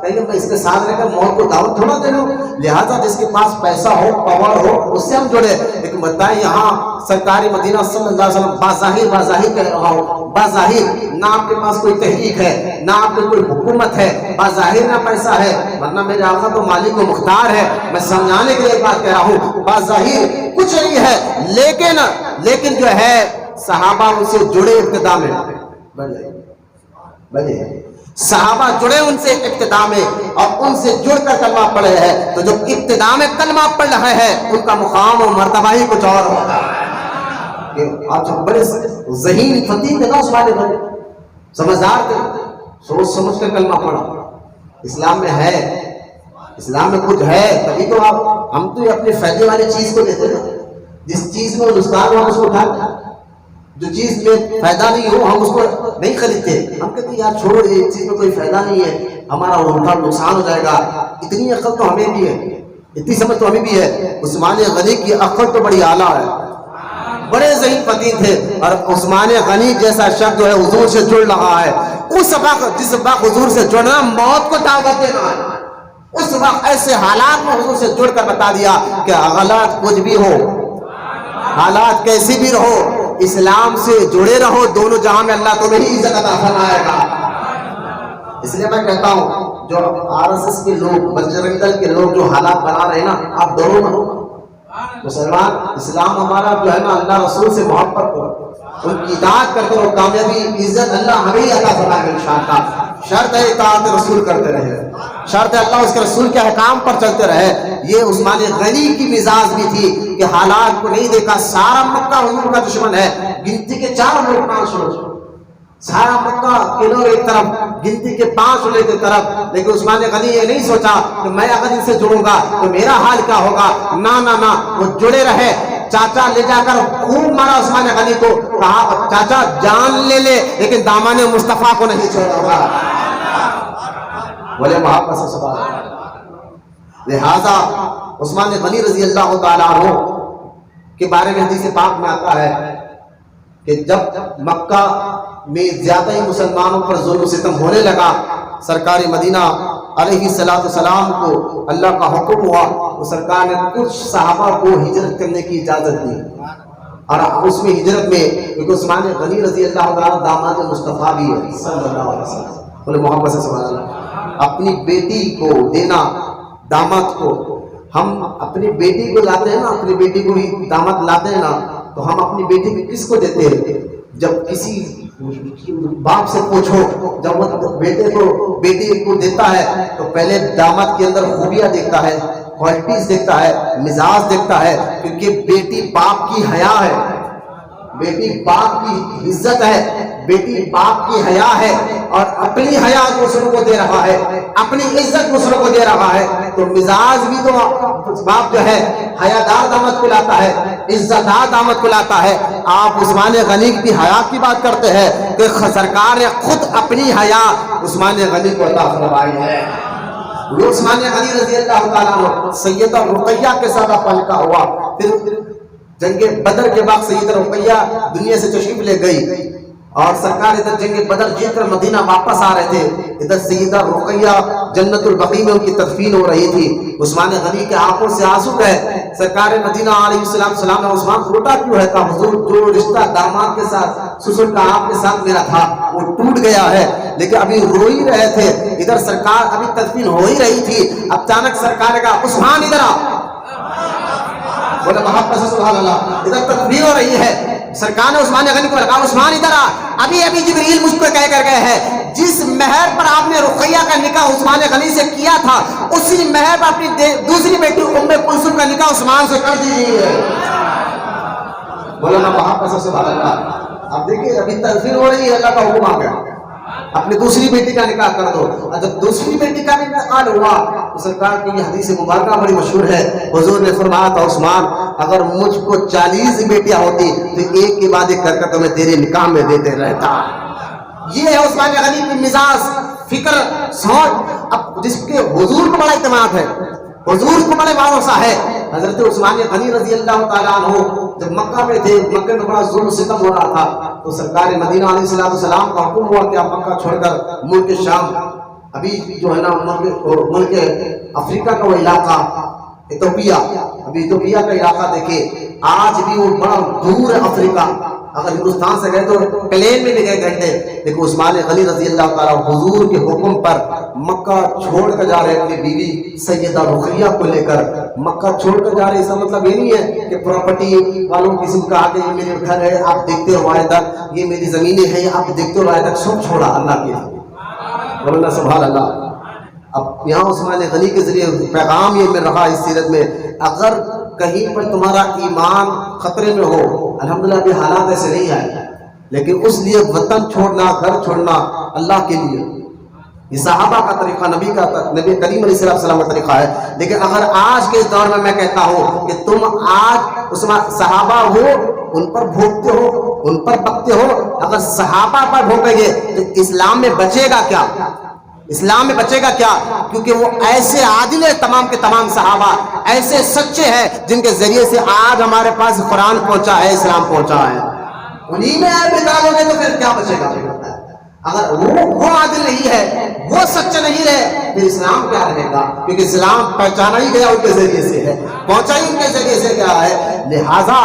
کہیں گے میں اس کے ساتھ رہ کر موت کو دعوت تھوڑا دے لوں. لہٰذا جس کے پاس پیسہ ہو، پاور ہو، اس سے ہم جڑے. لیکن بتائیں یہاں سرکاری مدینہ صلی اللہ علیہ وسلم بظاہر کہہ رہا ہوں، بظاہر نہ آپ کے پاس کوئی تحریک ہے، نہ آپ کے کوئی حکومت ہے، بظاہر نہ پیسہ ہے، ورنہ میرے آقا تو مالک و مختار ہے. میں سمجھانے کے لیے بات کہہ رہا ہوں، بظاہر کچھ نہیں ہے، لیکن جو ہے صحابہ ان سے جڑے ابتدا میں. صحابہ جڑے ان سے ابتدا میں اور ان سے جڑ کر کلمہ پڑھ رہے ہیں. تو جو ابتدا میں کلمہ پڑھ رہے ہیں ان کا مقام و مرتبہ ہی کچھ اور ہوتا ہے. آپ جو بڑے ذہین فقیہ تھے نا اس والے بڑے سمجھدار تھے، سوچ سمجھ کر کلمہ پڑھا. اسلام میں ہے، اسلام میں کچھ ہے تبھی تو ہم تو اپنے فائدے والی چیز کو دیتے ہیں. جس چیز میں نقصان ہو ہم اس کو اٹھاتے ہیں، جو چیز میں فائدہ نہیں ہو ہم اس کو نہیں خریدتے. ہم کہتے ہیں یار چھوڑو، یہ چیز میں کوئی فائدہ نہیں ہے، ہمارا الٹا نقصان ہو جائے گا. اتنی عقل تو ہمیں بھی ہے، اتنی سمجھ تو ہمیں بھی ہے. عثمان غنی کی عقل تو بڑی اعلیٰ ہے، بڑے ذہین فقیر تھے. اور عثمان غنی جیسا شخص جو ہے حضور سے جڑ رہا ہے، اس وقت جس وقت حضور سے جڑنا موت کو دعوت دینا ہے، اس وقت ایسے حالات میں حضور سے جڑ کر بتا دیا کہ حالات کچھ بھی ہو، حالات کیسی بھی رہو، اسلام سے جڑے رہو، دونوں جہاں میں اللہ تمہیں ہی عزت عطا فرمائے گا. اس لیے میں کہتا ہوں جو RSS کے لوگ، بجرنگ دل کے لوگ جو حالات بنا رہے ہیں نا، آپ ڈرو مت. مسلمان اسلام ہمارا جو ہے نا اللہ رسول سے محبت کرو، ان کی اطاعت کرتے رہو، کامیابی عزت اللہ ہمیں ہی عطا فرمائے گا انشاءاللہ. شرط ہے اطاعت رسول کرتے رہے، شرط ہے اللہ اس کے رسول کے احکام پر چلتے رہے. یہ عثمان غنی کی مزاج بھی تھی کہ حالات کو نہیں دیکھا. سارا مکہ حضور کا دشمن ہے، گنتی کے 4 لوگ 5 لوگ، سارا مکہ کے لوگ ایک طرف، گنتی کے 5 لوگ ایک طرف. لیکن عثمان غنی یہ نہیں سوچا کہ میں اگر ان سے جڑوں گا تو میرا حال کیا ہوگا. نہ وہ جڑے رہے. چاچا لے جا کر خوب مارا عثمان غنی کو، کہا چاچا جان لے لیکن دامن مصطفیٰ کو نہیں چھوڑا گا. بولے محبت سے سبحان اللہ. لہذا عثمان غنی رضی اللہ تعالیٰ عنہ کے بارے میں حدیث پاک میں آتا ہے کہ جب مکہ میں زیادہ ہی مسلمانوں پر ظلم و ستم ہونے لگا، سرکار مدینہ علیہ السلام کو اللہ کا حکم ہوا تو سرکار نے کچھ صحابہ کو ہجرت کرنے کی اجازت دی. اور اس میں ہجرت میں کیونکہ عثمان غنی رضی اللہ تعالیٰ داماد مصطفیٰ بھی ہے صلی اللہ علیہ وسلم. بولے محبت سے سبحان اللہ. اپنی بیٹی کو دینا داماد کو، ہم اپنی بیٹی کو لاتے ہیں نا، اپنی بیٹی کو ہی داماد لاتے ہیں نا، تو ہم اپنی بیٹی کو کس کو دیتے ہیں؟ جب کسی باپ سے پوچھو، جب وہ بیٹی کو دیتا ہے تو پہلے داماد کے اندر خوبیاں دیکھتا ہے، کوالٹیز دیکھتا ہے، مزاج دیکھتا ہے. کیونکہ بیٹی باپ کی حیا ہے، بیٹی باپ کی عزت ہے، بیٹی باپ کی حیا ہے. اور اپنی حیا دوسروں کو دے رہا ہے، اپنی عزت دوسروں کو دے رہا ہے. تو مزاج بھی تو باپ جو ہے حیادار داماد کو لاتا ہے، عزت دار داماد کو لاتا ہے. آپ عثمان غنی کی حیا کی بات کرتے ہیں کہ سرکار نے خود اپنی حیا عثمان غنی کو عطا فرمائی ہے. عثمان غنی رضی اللہ تعالیٰ عنہ سیدہ رقیہ کے ساتھ پلکا ہوا. پھر جنگ بدر کے بعد سیدہ رقیہ دنیا سے تشریف لے گئی اور سرکار ادھر جنگ بدر جیت کر مدینہ واپس آ رہے تھے. ادھر سیدہ رقیہ جنت البقیع میں ان کی تدفین ہو رہی تھی. عثمان غنی کے آنکھوں سے آنسو گئے. سرکار مدینہ علیہ السلام نے عثمان ٹوٹا کیوں ہے؟ کہا حضور جو رشتہ داماد کے ساتھ، سسر کا آپ کے ساتھ میرا تھا وہ ٹوٹ گیا ہے. لیکن ابھی رو ہی رہے تھے، ادھر سرکار ابھی تدفین ہو ہی رہی تھی. اچانک سرکار نے کہا عثمان ادھر آ. بولے محبت سے سبحان اللہ. ادھر تدفین ہو رہی ہے. سرکار نے عثمان غنی کو کہا عثمان ادھر آ. ابھی جبریل مجھ کو کہہ کر گئے ہیں جس مہر پر آپ نے رقیہ کا نکاح عثمان غنی سے کیا تھا اسی مہر پر اپنی دوسری بیٹی ام کلثوم کا نکاح عثمان سے کر دیجیے. بولے محبت سے سبحان اللہ. اب دیکھیے ابھی تدفین ہو رہی ہے، اللہ کا حکم آ گیا اپنی دوسری بیٹی کا نکاح کر دو. جب دوسری بیٹی کا بھی انتقال ہوا تو سرکار کی یہ حدیث مبارکہ بڑی مشہور ہے. حضور نے فرمایا تھا عثمان اگر مجھ کو 40 بیٹیاں ہوتی تو ایک کے بعد ایک کر کر تمہیں تیرے نکاح میں دیتے رہتا. یہ ہے عثمان غنی کی مزاج، فکر، سوچ. اب جس کے حضور کو بڑا اعتماد ہے، حضور کو بڑے بھروسہ ہے. حضرت عثمان غنی رضی اللہ تعالیٰ عنہ جب مکہ میں تھے، مکہ میں بڑا ظلم ستم ہو رہا تھا، تو سرکار مدینہ علیہ السلام کا حکم ہوا کہ آپ مکہ چھوڑ کر ملک شام، ابھی جو ہے نا ملک افریقہ کا وہ علاقہ ایتھوپیا، ابھی ایتھوپیا کا علاقہ دیکھیں آج بھی وہ بڑا دور ہے افریقہ، اگر ہندوستان سے گئے تو پلین میں بھی گئے گھنٹے، لیکن عثمان غنی رضی اللہ تعالیٰ حضور کے حکم پر مکہ چھوڑ کر جا رہے، اپنی بیوی سیدہ رقیہ کو لے کر مکہ چھوڑ کر جا رہے۔ اس کا مطلب یہ نہیں ہے کہ پراپرٹی والوں کسی کو کہا کہ یہ میرے گھر ہے آپ دیکھتے ہو آئے تک، یہ میری زمینیں ہیں آپ دیکھتے ہو آئے تک، سب چھوڑا اللہ کے لیے، بولنا سبحان اللہ۔ اب یہاں عثمان غنی کے ذریعے پیغام یہ مل رہا ہے اس سیرت میں، اگر کہیں پر تمہارا ایمان خطرے میں ہو، الحمدللہ ابھی حالات ایسے نہیں آئے، لیکن اس لیے وطن چھوڑنا، گھر چھوڑنا اللہ کے لیے، یہ صحابہ کا طریقہ، نبی کریم علیہ السلام کا طریقہ ہے۔ لیکن اگر آج کے اس دور میں کہتا ہوں کہ تم آج صحابہ ہو، ان پر بھوکتے ہو، ان پر بکتے ہو، اگر صحابہ پر بھوکیں گے تو اسلام میں بچے گا کیا؟ اسلام میں بچے گا کیا؟ کیونکہ وہ ایسے عادل ہیں، تمام کے تمام صحابہ ایسے سچے ہیں جن کے ذریعے سے آج ہمارے پاس قرآن پہنچا ہے، اسلام پہنچا ہے، انہی میں آپ نکالو گے تو پھر کیا بچے گا؟ اگر وہ عادل نہیں ہے، وہ سچے نہیں رہے، پھر اسلام کیا رہے گا؟ کیونکہ اسلام پہچانا ہی گیا ان کے ذریعے سے ہے، پہنچا ہی ان کے ذریعے سے کیا ہے۔ لہذا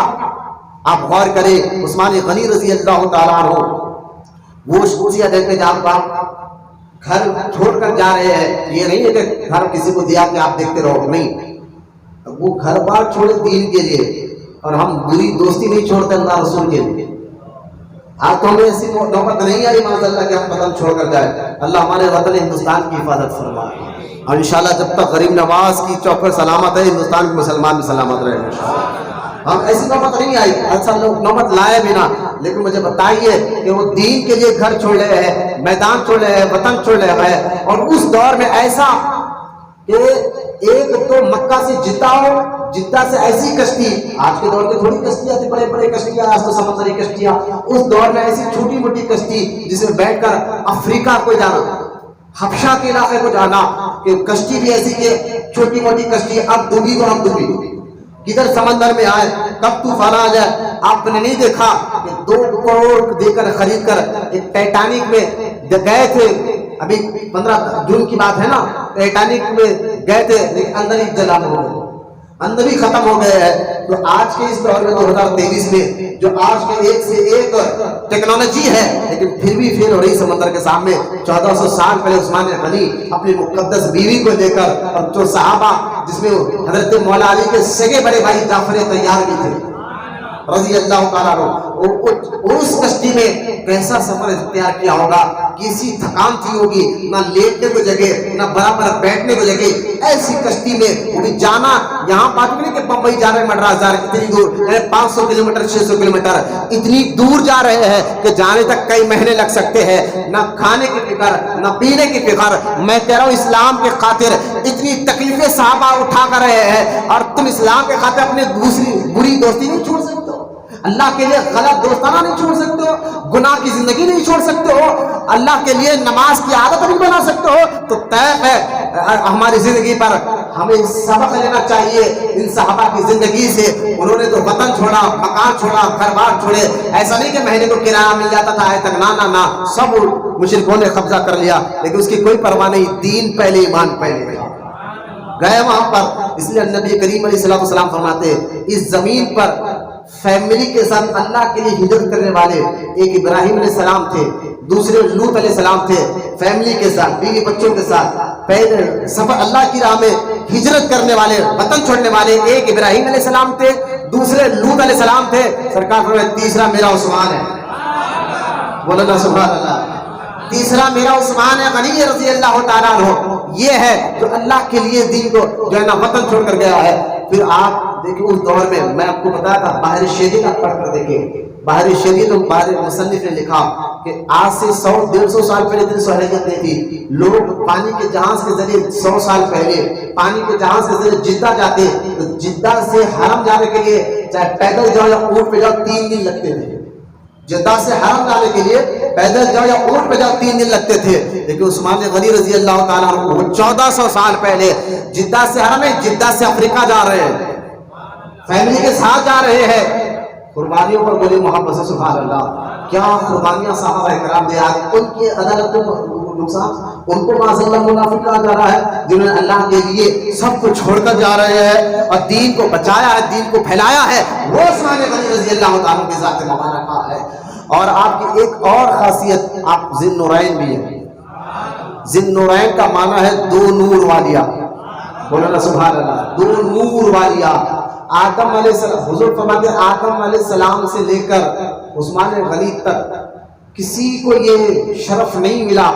آپ غور کریں، عثمان غنی رضی اللہ تعالیٰ عنہ وہ شخصیت ہے کہ جب آپ گھر چھوڑ کر جا رہے ہیں، یہ نہیں ہے کہ گھر کسی کو دیا کہ آپ دیکھتے رہو، نہیں، وہ گھر بار چھوڑے دین کے لیے، اور ہم بری دوستی نہیں چھوڑتے اللہ رسول کے لیے۔ آج تو ہمیں ایسی نوبت نہیں آئی معاذ اللہ کہ ہم وطن چھوڑ کر جائیں، اللہ ہمارے وطن ہندوستان کی حفاظت فرمائے، اور انشاءاللہ جب تک غریب نواز کی چوکھٹ سلامت ہے، ہندوستان کے مسلمان بھی سلامت رہے انشاءاللہ۔ ہم ایسی نوبت نہیں آئی، ایسا نوبت لائے بھی نہ، لیکن مجھے بتائیے کہ وہ دین کے لیے گھر چھوڑ رہے ہیں، میدان چھوڑ رہے ہیں، وطن چھوڑ رہے ہیں، اور اس دور میں ایسا کہ ایک تو مکہ سے جدہ ہو، جدہ سے ایسی کشتی، آج کے دور کے تھوڑی کشتیاں تھی، بڑے بڑے کشتیاں، آج تو سمندری کشتیاں، اس دور میں ایسی چھوٹی موٹی کشتی جس میں بیٹھ کر افریقہ کو جانا، حبشہ کے علاقے کو جانا، کہ کشتی بھی ایسی کہ چھوٹی موٹی کشتی، اب ڈوبی تو ہم ڈوبی، کدھر سمندر میں آئے، کب طوفان آ جائے۔ آپ نے نہیں دیکھا کہ 2 کروڑ دے کر خرید کر ایک ٹائٹینک میں گئے تھے، ابھی 15 جون کی بات ہے نا، ٹائٹینک میں گئے تھے، لیکن اندر ہی جلال ہو گئے، اندر ہی ختم ہو گئے ہیں۔ تو آج کے اس دور میں 2023 میں جو آج کے ایک سے ایک ٹیکنالوجی ہے، لیکن پھر بھی فیل ہو رہی سمندر کے سامنے۔ 1400 سال پہلے عثمان غنی اپنی مقدس بیوی کو لے کر، اور جو صحابہ جس میں حضرت مولا علی کے سگے بڑے بھائی جعفر طیار بھی تھے رضی اللہ تعالیٰ عنہ، اس کشتی میں کیسا سفر اختیار کیا ہوگا، کسی تھکان تھی ہوگی، نہ لیٹنے کو جگہ، نہ برابر بیٹھنے کو جگہ، ایسی کشتی میں وہ بھی جانا، یہاں بات نہیں کہ بمبئی جا رہے ہیں، مدراس جا رہے ہیں، اتنی دور 500 کلومیٹر 600 کلومیٹر اتنی دور جا رہے ہیں کہ جانے تک کئی مہینے لگ سکتے ہیں، نہ کھانے کی فکر، نہ پینے کی فکر۔ میں کہہ رہا ہوں اسلام کے خاطر اتنی تکلیفیں صحابہ اٹھا کر رہے ہیں، اور تم اسلام کے خاطر اپنے دوسری بری دوستی نہیں چھوڑ سکتے ہو، اللہ کے لیے غلط دوستانہ نہیں چھوڑ سکتے ہو، گناہ کی زندگی نہیں چھوڑ سکتے ہو، اللہ کے لیے نماز کی عادت نہیں بنا سکتے ہو، تو طے ہے ہماری زندگی پر ہمیں سبق لینا چاہیے ان صحابہ کی زندگی سے۔ انہوں نے تو وطن چھوڑا، مکان چھوڑا، گھر بار چھوڑے، ایسا نہیں کہ مہینے کو کرایہ مل جاتا تھا آئے تک، نہ سب مشرکوں نے قبضہ کر لیا، لیکن اس کی کوئی پرواہ نہیں، دین پہلے ایمان پہلے گئے وہاں پر۔ اس لیے نبی کریم علیہ السلام فرماتے اس زمین پر فیملی کے ساتھ اللہ کے لیے ہجرت کرنے والے ایک ابراہیم علیہ السلام تھے، دوسرے لوط علیہ السلام تھے، فیملی کے ساتھ، بیوی بچوں کے ساتھ پہلے سفر اللہ کی راہ میں ہجرت کرنے والے، وطن چھوڑنے والے ایک ابراہیم علیہ السلام تھے، دوسرے لوط علیہ السلام تھے، سرکار فرماتے تیسرا میرا عثمان ہے، بولنا سبحان اللہ، تیسرا میرا عثمان ہے غنی رضی اللہ تعالیٰ عنہ، یہ ہے جو اللہ کے لیے دین کو جو ہے نا وطن چھوڑ کر گیا ہے۔ پھر آپ دیکھیں اس دور میں آپ کو بتایا تھا بحر شریعت آپ پڑھ کر دیکھیں، بحر شریعت بحر مصنف نے لکھا کہ آج سے 100-150 سال پہلے اتنی سہولت نہیں تھی، لوگ پانی کے جہاز کے ذریعے 100 سال پہلے پانی کے جہاز کے ذریعے جدہ جاتے، تو جدہ سے حرم جانے کے لیے چاہے پیدل جاؤ یا اونٹ پہ جاؤ 3 دن لگتے تھے، جدہ سے حرم جانے کے لیے پیدل جاؤ یا اونٹ پہ جاؤ 3 دن لگتے تھے، لیکن عثمان غنی رضی اللہ تعالیٰ عنہ 1400 سال پہلے جدہ سے حرم ہے، جدہ سے افریقہ جا رہے ہیں، فیملی کے ساتھ جا رہے ہیں، قربانیوں پر بولے محبت سے سبحان اللہ. کیا قربانیاں صحابہ کرام دے آئے, ان کے عدالت کو نقصان, ان کو معاذ اللہ منافق کہا جا رہا ہے جنہوں نے اللہ کے لیے سب کو چھوڑ کر جا رہے ہیں اور دین کو بچایا ہے, دین کو پھیلایا ہے. وہ عثمان غنی رضی اللہ تعالیٰ کی ذات مبارکہ ہے. اور آپ کی ایک اور خاصیت, آپ ذی النورین بھی ہیں. ذی النورین کا معنی ہے دو نور والیا. بولو نا سبحان اللہ, دو نور والیا. آدم علیہ السلام, حضور فرماتے ہیں آدم علیہ السلام سے لے کر عثمان غنی تک کسی کو یہ شرف نہیں ملا,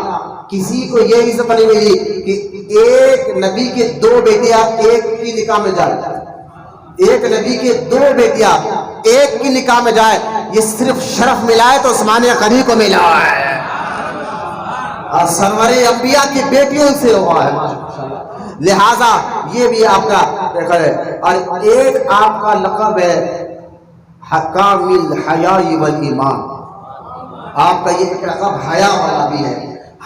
کسی کو یہ عزت نہیں ملی کہ ایک نبی کے دو بیٹیاں ایک کی نکاح میں جائے. ایک نبی کے دو بیٹیاں ایک کی نکاح میں جائے, یہ صرف شرف ملا ہے تو عثمان غنی کو ملا ہے. اور سرور انبیاء کی بیٹیوں سے ہوا ہے ماشاءاللہ. لہذا یہ بھی آپ کا ہے. اور ایک آپ کا لقب ہے حکامل حیا والایمان. آپ کا یہ لقب حیا والا بھی ہے,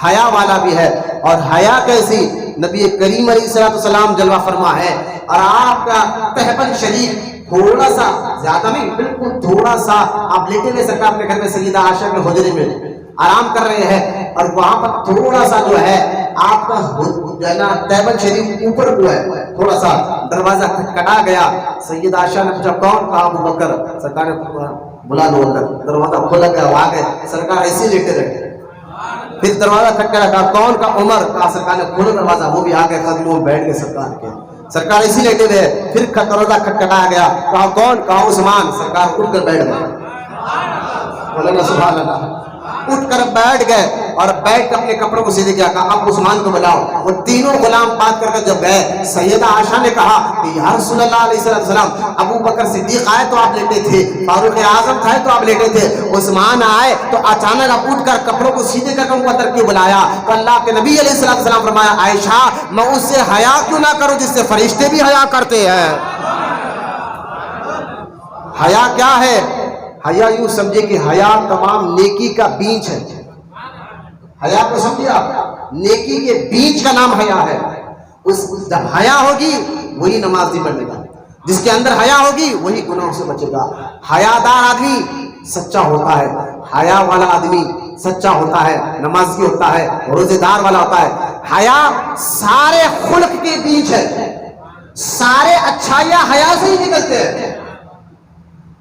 حیا والا بھی ہے. اور حیا کیسی, نبی کریم علیہ السلام جلوہ فرما ہے. اور آپ کا تہبند شریف تھوڑا سا, زیادہ نہیں, بالکل تھوڑا سا آپ لیٹے ہوئے سرکار اپنے گھر میں سیدہ عائشہ کے حجرے میں آرام کر رہے ہیں, اور وہاں پر تھوڑا سا جو ہے آپ کا جو ہے نا تہبند شریف اوپر ہوا ہے, تھوڑا سا دروازہ کھٹکھٹا گیا. سیدہ عائشہ نے پوچھا کون؟ کہا ابو بکر. سرکار نے بلا لو اندر. دروازہ کھولا گیا, وہ آ گئے. سرکار ایسے لیٹے رہے. پھر دروازہ کھٹکھٹا, کہا کون؟ کا عمر. کہا سرکار نے کھولا دروازہ, وہ بھی آ گئے. قدموں میں بیٹھ گئے سرکار کے. سرکار اسی لیٹے رہے. پھر دروازہ کھٹکھٹایا گیا, کہا کون؟ کہا عثمان. سرکار اٹھ کر بیٹھ گئے. مولانا سبحان اللہ, اٹھ کر بیٹھ گئے اور بیٹھ کر اپنے کپڑوں کو سیدھے کیا, کہا اب عثمان کو بلاؤ. وہ تینوں غلام بات کر جب گئے, سیدہ عائشہ نے کہا کہ یا رسول اللہ علیہ السلام, ابو بکر صدیق آئے تو آپ لیٹے تھے, فاروق اعظم تھے تو آپ لیٹے تھے, عثمان آئے تو اچانک آپ اٹھ کر کپڑوں کو سیدھے کر کے ان کو اندر کیوں بلایا؟ تو اللہ کے نبی علیہ السلام فرمایا, عائشہ میں اس سے حیا کیوں نہ کروں جس سے فرشتے بھی حیا کرتے ہیں. حیا کیا ہے؟ حیا یوں سمجھے کہ حیا تمام نیکی کا بیج ہے. حیا کو سمجھے آپ, نیکی کے بیج کا نام حیا ہے. اس جب حیا ہوگی وہی نماز نہیں پڑھے گا, جس کے اندر حیا ہوگی وہی گناہوں سے بچے گا. حیا دار آدمی سچا ہوتا ہے, حیا والا آدمی سچا ہوتا ہے, نمازی ہوتا ہے, روزے دار والا ہوتا ہے. حیا سارے خلق کے بیج ہے, سارے اچھائیاں حیا سے ہی نکلتے ہیں.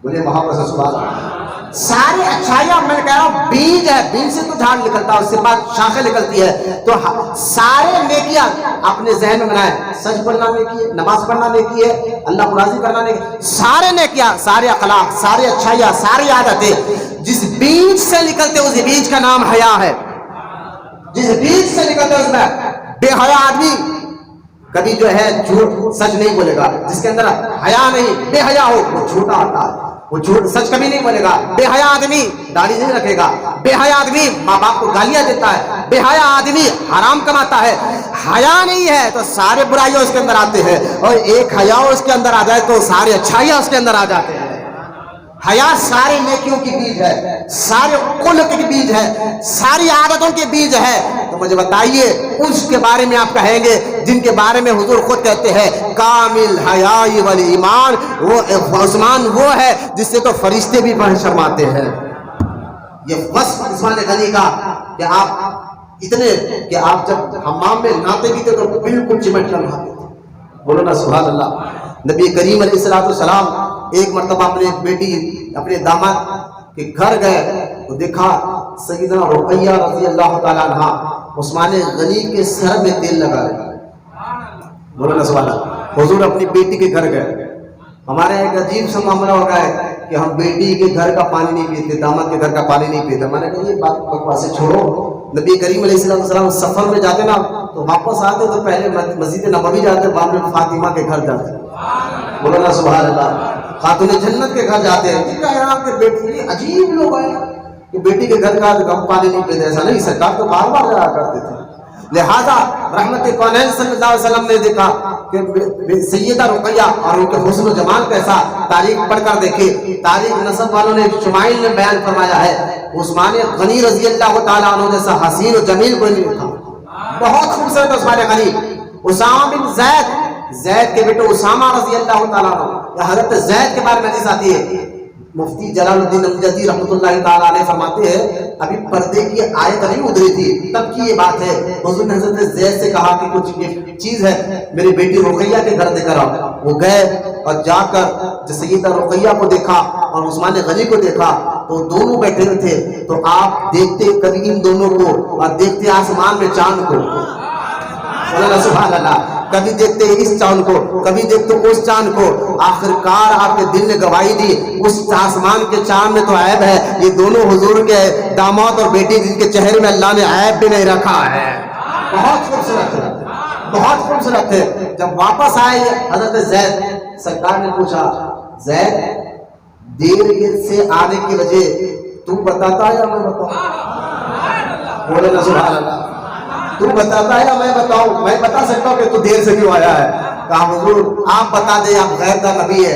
بولے محبت سے سبحان اللہ. ساری اچھائیاں میں کہہ رہا ہوں بیج ہے, بیج سے تو جھاڑ نکلتا ہے, اس سے بعد شاخیں نکلتی ہے. تو سارے نیکیاں اپنے ذہن میں بنائیں. سچ پڑھنا نیکی ہے, نماز پڑھنا نیکی ہے, اللہ کو راضی کرنا نیکی ہے. سارے نیکیاں, سارے اخلاق, سارے اچھائیاں, ساری عادتیں جس بیج سے نکلتے اس بیج کا نام حیا ہے. جس بیج سے نکلتے اس میں بے حیا آدمی کبھی جو ہے جھوٹ سچ نہیں بولے گا. جس کے اندر حیا نہیں, بے حیا ہو, وہ جھوٹا ہوتا ہے, وہ جھوٹ سچ کبھی نہیں بولے گا. بے حیا آدمی داڑھی نہیں رکھے گا, بے حیا آدمی ماں باپ کو گالیاں دیتا ہے, بے حیا آدمی حرام کماتا ہے. حیا نہیں ہے تو سارے برائیاں اس کے اندر آتے ہیں, اور ایک حیا اس کے اندر آ جائے تو سارے اچھائیاں اس کے اندر آ جاتے ہیں. حیا سارے نیکیوں کی بیج ہے, سارے خلق کی بیج ہے, ساری عادتوں کے بیج ہے. تو مجھے بتائیے اس کے بارے میں آپ کہیں گے جن کے بارے میں حضور خود کہتے ہیں کامل حیا والایمان, وہ عثمان وہ ہے جس سے تو فرشتے بھی شرماتے ہیں. یہ وصف عثمان غنی کا کہ آپ اتنے کہ آپ جب حمام میں نہاتے بھی تھے تو بالکل چمٹ کر نہاتے تھے. بولو نا سبحان اللہ. نبی کریم علیہ السلام ایک مرتبہ اپنے بیٹی اپنے داماد کے گھر گئے تو دیکھا سیدنا رقیہ رضی اللہ تعالیٰ عنہ عثمان غنی کے سر میں تیل لگا رہے. بولو نا سبحان اللہ. حضور اپنی بیٹی کے گھر گئے. ہمارے ایک عجیب سا معاملہ ہو گیا ہے کہ ہم بیٹی کے گھر کا پانی نہیں پیتے, داماد کے گھر کا پانی نہیں پیتے. میں نے کہا یہ بات بکواس چھوڑو. نبی کریم علیہ السلام سفر میں جاتے نا تو واپس آتے تو پہلے مسجد نبوی جاتے, بعد میں فاطمہ کے گھر جاتے. بولو نا سبحان اللہ. خاتون جنت کے گھر جاتے ہیں. یہاں کے بیٹی عجیب لوگ ہیں کہ بیٹی کے گھر کا پانی نہیں پیتے. ایسا نہیں, سرکار تو بار بار جایا کرتے تھے. لہذا رحمت کونین صلی اللہ علیہ وسلم نے دیکھا کہ سیدہ رقیہ اور ان کے حسن و جمال کیسا, تاریخ پڑھ کر دیکھے. تاریخ نسب والوں نے شمائل نے بیان فرمایا ہے عثمان غنی رضی اللہ تعالیٰ عنہ جیسا حسین و جمیل کوئی نہیں تھا. بہت خوبصورت عثمان غنی. اسامہ بن زید کے بیٹے اسامہ رضی اللہ تعالیٰ عنہ, یا حضرت زید کے بارے میں حدیث آتی ہے مفتی جلال الدین امجدی رحمۃ اللہ تعالیٰ علیہ فرماتے ہیں ابھی پردے کی آیت نہیں اتری تھی تب کی یہ بات ہے. حضور نے حضرت زید سے کہا کہ کچھ یہ چیز ہے میری بیٹی رقیہ کے گھر دے کر آؤ. وہ گئے اور جا کر سیدہ رقیہ کو دیکھا اور عثمان غنی کو دیکھا تو دونوں بیٹھے ہوئے تھے. تو آپ دیکھتے کبھی ان دونوں کو اور دیکھتے آسمان میں چاند کو, سبحان اللہ, کبھی دیکھتے اس چاند کو کبھی دیکھتے اس چاند کو. آخرکار آپ کے دل نے گواہی دی اس آسمان کے چاند میں تو عیب ہے, یہ دونوں حضور کے داماد اور بیٹی جن کے چہرے میں اللہ نے عیب بھی نہیں رکھا ہے. بہت خوبصورت ہے, بہت خوبصورت ہے. جب واپس آئے حضرت زید, سرکار نے پوچھا زید دیر سے آنے کی وجہ تو بتاتا ہے یا میں بتاؤں؟ بولے نا سبحان اللہ, تو بتاتا ہے یا میں بتاؤں؟ میں بتا سکتا ہوں کہ تو دیر سے کیوں آیا ہے. کہا حضور آپ بتا دیں, آپ غیر کا نبی ہے,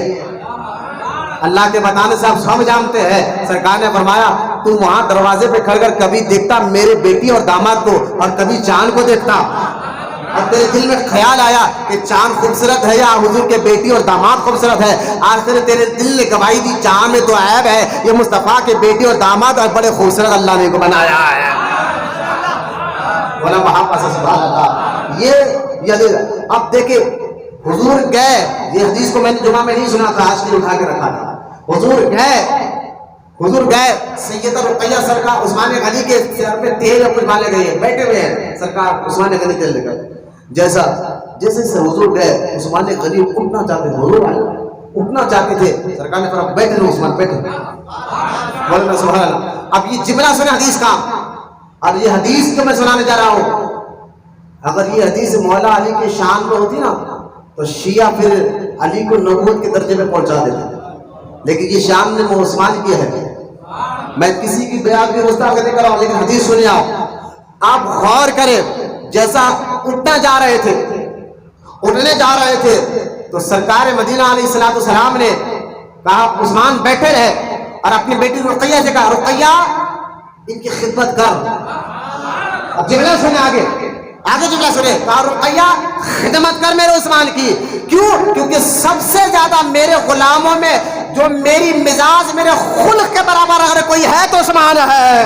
اللہ کے بتانے سے آپ سب جانتے ہیں. سرکار نے فرمایا تو وہاں دروازے پہ کھڑ کر کبھی دیکھتا میرے بیٹی اور داماد کو اور کبھی چاند کو دیکھتا, اور تیرے دل میں خیال آیا کہ چاند خوبصورت ہے یا حضور کے بیٹی اور داماد خوبصورت ہے. آخر تیرے دل نے گواہی دی چاند میں تو عیب ہے, یہ مصطفیٰ کے بیٹی اور داماد اور بڑے خوبصورت اللہ نے کو بنایا ہے. بولا وہاں پر سبحان اللہ. یہ اب دیکھیں حضور گئے, یہ حدیث کو میں نے جمعہ میں نہیں سنا تھا, آج کے اٹھا کے رکھا تھا. حضور گئے سیدہ رقیہ سرکار عثمان غنی کے سر پہ تیل اور کچھ مالے گئے, بیٹھے ہوئے ہیں سرکار عثمان غنی تیل لے کر. جیسے حضور گئے عثمان غنی اٹھنا چاہتے تھے, حضور آئے اٹھنا چاہتے تھے, سرکار نے فرمایا بیٹھے رہو عثمان بیٹھے. بولے سبحان اللہ. اب یہ جملہ سنے حدیث کا, اور یہ حدیث جو میں سنانے جا رہا ہوں, اگر یہ حدیث مولا علی کے شان میں ہوتی نا تو شیعہ پھر علی کو نبوت کے درجے میں پہنچا دیتے, لیکن یہ شان نے عثمان کی ہے. میں کسی کی بیان بھی مستحق نہیں کر رہا ہوں, لیکن حدیث سنیے آپ غور کریں. جیسا اٹھنا جا رہے تھے, اٹھنے جا رہے تھے تو سرکار مدینہ علیہ السلام نے کہا عثمان بیٹھے رہے, اور اپنی بیٹی رقیہ سے کہا رقیہ ان کی خدمت کر. اب جملہ سنے آگے جملہ سنے, کہا رقیہ خدمت کر میرے عثمان کی. کیوں؟ کیونکہ سب سے زیادہ میرے غلاموں میں جو میری مزاج میرے خلق کے برابر اگر کوئی ہے تو عثمان ہے.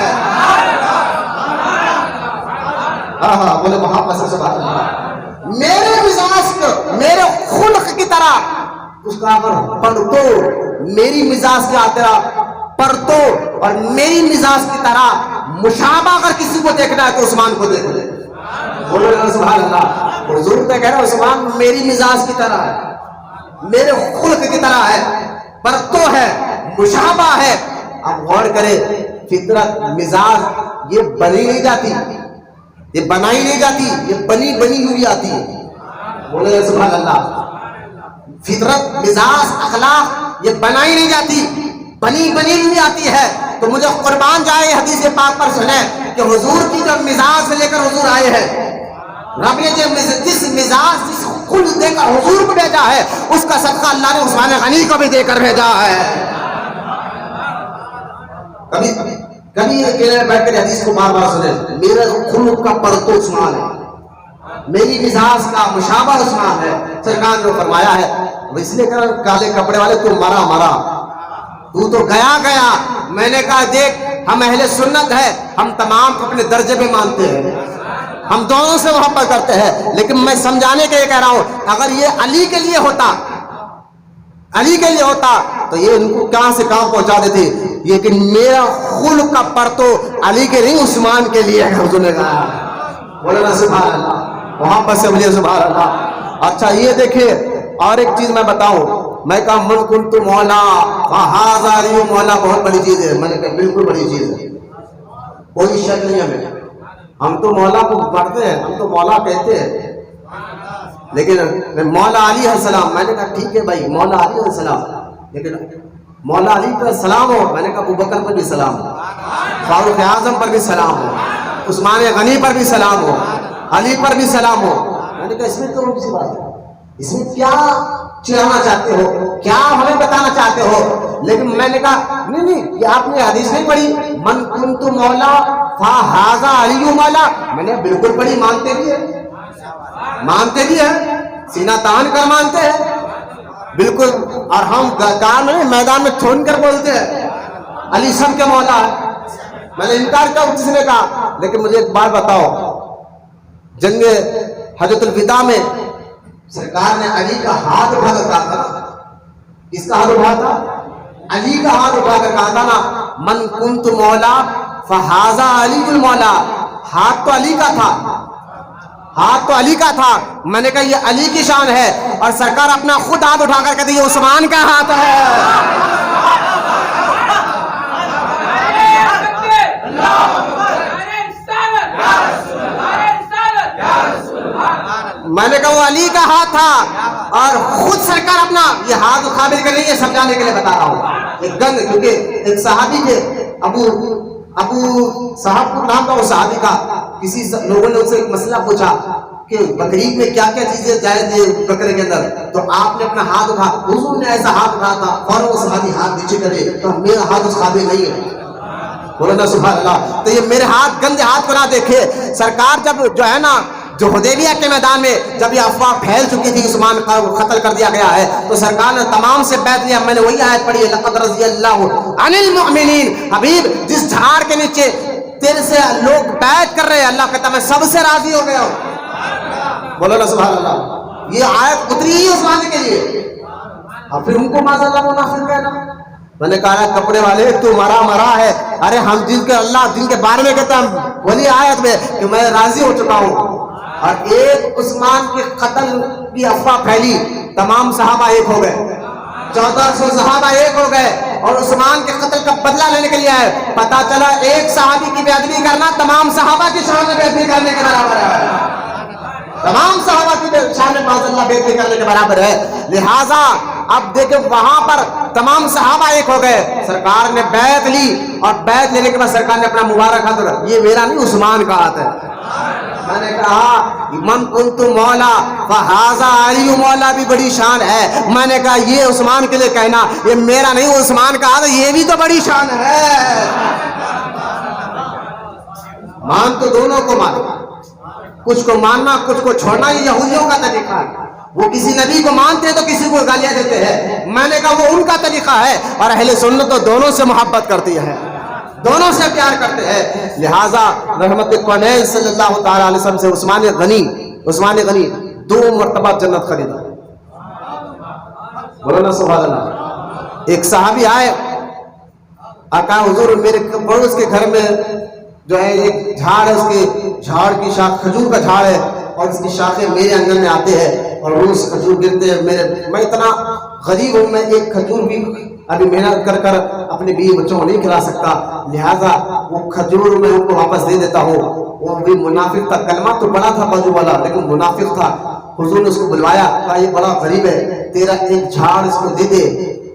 ہاں بولے وہاں پر سبحان اللہ. میرے مزاج کو میرے خلق کی طرح اس کا اگر پڑھتو میری مزاج کی طرح پڑھتو اور میری مزاج کی طرح مشابہ اگر کسی کو دیکھنا ہے تو عثمان کو دیکھ لے. بولو سبحان اللہ. حضور نے کہہ رہا عثمان میری مزاج کی طرح ہے, میرے خلق کی طرح ہے, پرتو ہے, مشابہ ہے. اب غور کرے فطرت مزاج یہ بنی نہیں جاتی, یہ بنائی نہیں جاتی, یہ بنی ہوئی آتی ہے. بولے سبحان اللہ. فطرت مزاج اخلاق یہ بنائی نہیں جاتی, بنی ہوئی آتی ہے. تو مجھے قربان جائے حدیث پاک پر سنیں کہ حضور کی جب مزاج سے لے کر حضور آئے ہیں, رب نے جس مزاج جس خلق دے کر حضور کو بھیجا ہے اس کا صدقہ اللہ نے عثمان غنی کو بھی دے کر بھیجا ہے. کبھی اکیلے بیٹھ کر حدیث کو بار سنیں, میرے خلق کا پرتو عثمان ہے, میری مزاج کا مشابہ عثمان ہے. سرکار نے فرمایا ہے اس لیے کر کالے کپڑے والے تو مرا تو گیا. میں نے کہا دیکھ ہم اہل سنت ہے, ہم تمام کو اپنے درجے پہ مانتے ہیں, ہم دونوں سے محبت کرتے ہیں, لیکن میں سمجھانے کے لیے کہہ رہا ہوں اگر یہ علی کے لیے ہوتا تو یہ ان کو کہاں سے کہاں پہنچا دیتے. لیکن میرا خلق کا پرتو علی کے نہیں عثمان کے لیے ہے. حضور نے کہا بولنا سبحان اللہ. وہاں پر سے مجھے سبحان اللہ. اچھا یہ دیکھیں اور ایک چیز میں بتاؤں, میں کہا من کنت مولا فہذا علی مولا, بہت بڑی چیز ہے. میں نے کہا بالکل بڑی چیز ہے, کوئی شک نہیں ہے. ہم تو مولا کو پڑھتے ہیں, ہم تو مولا کہتے ہیں, لیکن مولا علی علیہ السلام. میں نے کہا ٹھیک ہے بھائی مولا علی علیہ السلام, لیکن مولا علی پر سلام ہو. میں نے کہا ابو بکر پر بھی سلام ہو, فاروق اعظم پر بھی سلام ہو, عثمان غنی پر بھی سلام ہو, علی پر بھی سلام ہو. میں نے کہا اس میں تو کسی بات ہے, اس میں کیا چڑھانا چاہتے ہو, کیا ہمیں بتانا چاہتے ہو. لیکن میں نے کہا نہیں یہ آپ نے حدیث نہیں پڑھی, من کنت مولا فہذا علی مولا. میں نے بالکل پڑھی, مانتے بھی ہے, سینہ تان کر مانتے ہیں. بالکل. اور ہم کان میں میدان میں تھون کر بولتے ہیں علی سب کے مولا ہے. میں نے انکار کیا کسی نے کہا. لیکن مجھے ایک بات بتاؤ, جنگ حجۃ الوداع میں سرکار نے علی کا ہاتھ اٹھا کر کہا تھا, کس کا ہاتھ اٹھا تھا؟ علی کا ہاتھ اٹھا کر کہا تھا نا, من کنت مولا فہذا علی المولا. ہاتھ تو علی کا تھا, ہاتھ تو علی کا تھا. میں نے کہا یہ علی کی شان ہے, اور سرکار اپنا خود ہاتھ اٹھا کر کہتے یہ عثمان کا ہاتھ ہے. میں نے کہا وہ علی کا ہاتھ تھا, اور خود سرکار اپنا یہ ہاتھ قابل کر رہی ہے سمجھانے کے لیے بتا رہا ہوں. ایک گنگ, کیونکہ ایک صحابی تھے ابو صاحب کو نام تھا وہ صحابی کا. کسی لوگوں نے ان سے ایک مسئلہ پوچھا کہ بقرعید میں کیا کیا چیزیں جائز ہیں بکرے کے اندر, تو آپ نے اپنا ہاتھ اٹھا, حضور نے ایسا ہاتھ اٹھا تھا فوراً وہ صحابی ہاتھ نیچے کرے, تو میرا ہاتھ اس قابل نہیں ہے. بولو نا سبحان اللہ. تو یہ میرے ہاتھ گندے ہاتھ کو نہ دیکھے. سرکار جب جو ہے نا جو حدیبیہ کے میدان میں جب یہ افواہ پھیل چکی تھی عثمان کا قتل کر دیا گیا ہے, تو سرکار نے تمام سے بیعت لیا. میں نے وہی آیت پڑھی ہے, لقد رضی اللہ عن المؤمنین. حبیب جس جھاڑ کے نیچے تیرے سے لوگ بیعت کر رہے ہیں, اللہ کہتا میں سب سے راضی ہو گیا ہوں. بولو نا سبحان اللہ. یہ آیت اتری ہی عثمان کے لیے, اور پھر ان کو معاذ اللہ منافق کہنا. میں نے کہا کپڑے والے تو مرا ہے. ارے ہم جن کے اللہ جن کے بارے میں کہتا ہوں وہی آیت میں کہ میں راضی ہو چکا ہوں. اور ایک عثمان کے قتل کی افواہ پھیلی, تمام صحابہ ایک ہو گئے, 1400 صحابہ ایک ہو گئے, اور عثمان کے قتل کا بدلہ لینے کے لیے آئے. پتا چلا ایک صحابی کی بے ادبی کرنا تمام صحابہ کی شان میں بے ادبی کرنے کے برابر ہے. تمام صحابہ کی شان میں معاذ اللہ بے ادبی کرنے کے برابر ہے. لہذا اب دیکھیں وہاں پر تمام صحابہ ایک ہو گئے, سرکار نے بیعت لی, اور بیعت لینے کے بعد سرکار نے اپنا مبارک ہاتھ رکھا, یہ میرا نہیں عثمان کا ہاتھ ہے. میں نے کہا من کنت مولا فہذا علی مولا بھی بڑی شان ہے. میں نے کہا یہ عثمان کے لیے کہنا یہ میرا نہیں عثمان کا ہاتھ ہے, یہ بھی تو بڑی شان ہے. مان تو دونوں کو مانو, کچھ کو ماننا کچھ کو چھوڑنا یہ یہودیوں کا طریقہ ہے. وہ کسی نبی کو مانتے ہیں تو کسی کو گالیاں دیتے ہیں. میں نے کہا وہ ان کا طریقہ ہے, اور اہل سنت تو دونوں سے محبت کرتی ہے, دونوں سے پیار کرتے ہیں. لہذا رحمت کونین صلی اللہ تعالی علیہ وسلم سے عثمان غنی 2 مرتبہ جنت خریدا. بولو نا سبحان اللہ. ایک صحابی آئے, کہا حضور میرے پڑوس کے گھر میں جو ہے ایک جھاڑ ہے, اس کے جھاڑ کی شاخ کھجور کا جھاڑ ہے, اور اس کی شاخیں میرے آنگن میں آتے ہیں اور روز کھجور گرتے ہیں. میں اتنا غریب ہوں, میں ایک کھجور بھی ابھی محنت کر اپنے بیوی بچوں کو نہیں کھلا سکتا, لہذا وہ کھجور میں ان کو واپس دے دیتا ہوں. وہ بھی منافق تھا, کلمہ تو بڑا تھا بازو والا لیکن منافق تھا. حضور نے اس کو بلوایا, کہا یہ بڑا غریب ہے, تیرا ایک جھاڑ اس کو دے دے,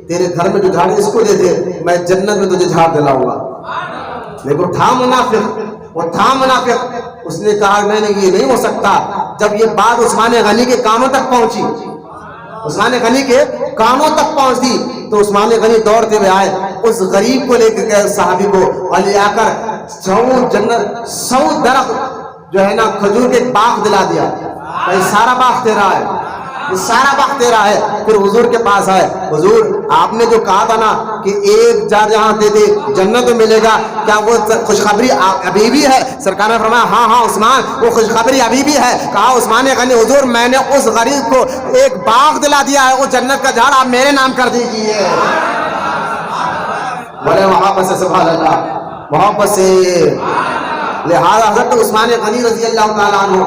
تیرے گھر میں جو جھاڑ اس کو دے دے, میں جنت میں تجھے جھاڑ دلاؤں گا. لیکن تھا منافق, وہ تھا منافق. اس نے کہا میں نے یہ نہیں ہو سکتا. جب یہ بات عثمان غنی کے کانوں تک پہنچی, عثمان غنی کے کانوں تک پہنچی, تو عثمان غنی دوڑتے ہوئے آئے, اس غریب کو لے کے گئے صحابی کو, اور لے آ کر 100 درخت جو ہے نا کھجور کے باغ دلا دیا. یہ سارا باغ تیرا ہے, یہ سارا باغ تیرا ہے. پھر حضور کے پاس آئے, حضور آپ نے جو کہا تھا نا کہ ایک جار جہاں دے دے جنت ملے گا, کیا وہ خوشخبری ابھی بھی ہے؟ سرکار نے فرمایا ہاں عثمان وہ خوشخبری ابھی بھی ہے. کہا عثمان غنی حضور میں نے اس غریب کو ایک باغ دلا دیا ہے, وہ جنت کا جھاڑ آپ میرے نام کر دیجیے. بولے محبت سے سبحان اللہ, محبت سے. لہذا حضرت عثمان غنی رضی اللہ تعالیٰ عنہ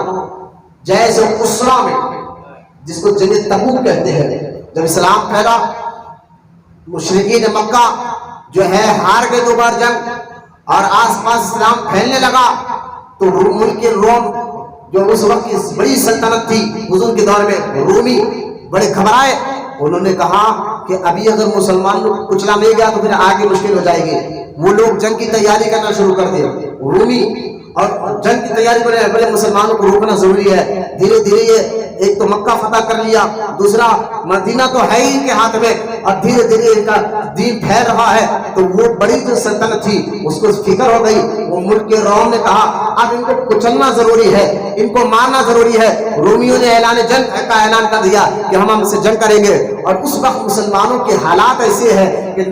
جیسے اسرا میں, جس کو جنگ تبوک کہتے ہیں, جب اسلام پھیلا مشرکین مکہ جو ہے ہار گئے 2 بار جنگ, اور آس پاس اسلام پھیلنے لگا, تو ملک روم جو اس وقت کی بڑی سلطنت تھی حضور کے دور میں, رومی بڑے گھبرائے. انہوں نے کہا کہ ابھی اگر مسلمان کو کچلا نہیں گیا تو پھر آگے مشکل ہو جائے گی. وہ لوگ جنگ کی تیاری کرنا شروع کر دیا رومی, اور جنگ کی تیاری کرنے بڑے مسلمانوں کو روکنا ضروری ہے. دھیرے دھیرے یہ ایک تو مکہ فتح کر لیا, دوسرا مدینہ تو ہے ہی ان کے ہاتھ میں, اور دھیرے دھیرے ان کا دین پھیل رہا ہے تو وہ بڑی جو سلطنت تھی اس کو فکر ہو گئی. وہ ملک کے روم نے کہا اب ان کو کچلنا ضروری ہے, ان کو مارنا ضروری ہے. رومیوں نے اعلان جنگ کا اعلان کر دیا کہ ہم سے جنگ کریں گے. اور اس وقت مسلمانوں کے حالات ایسے ہیں کہ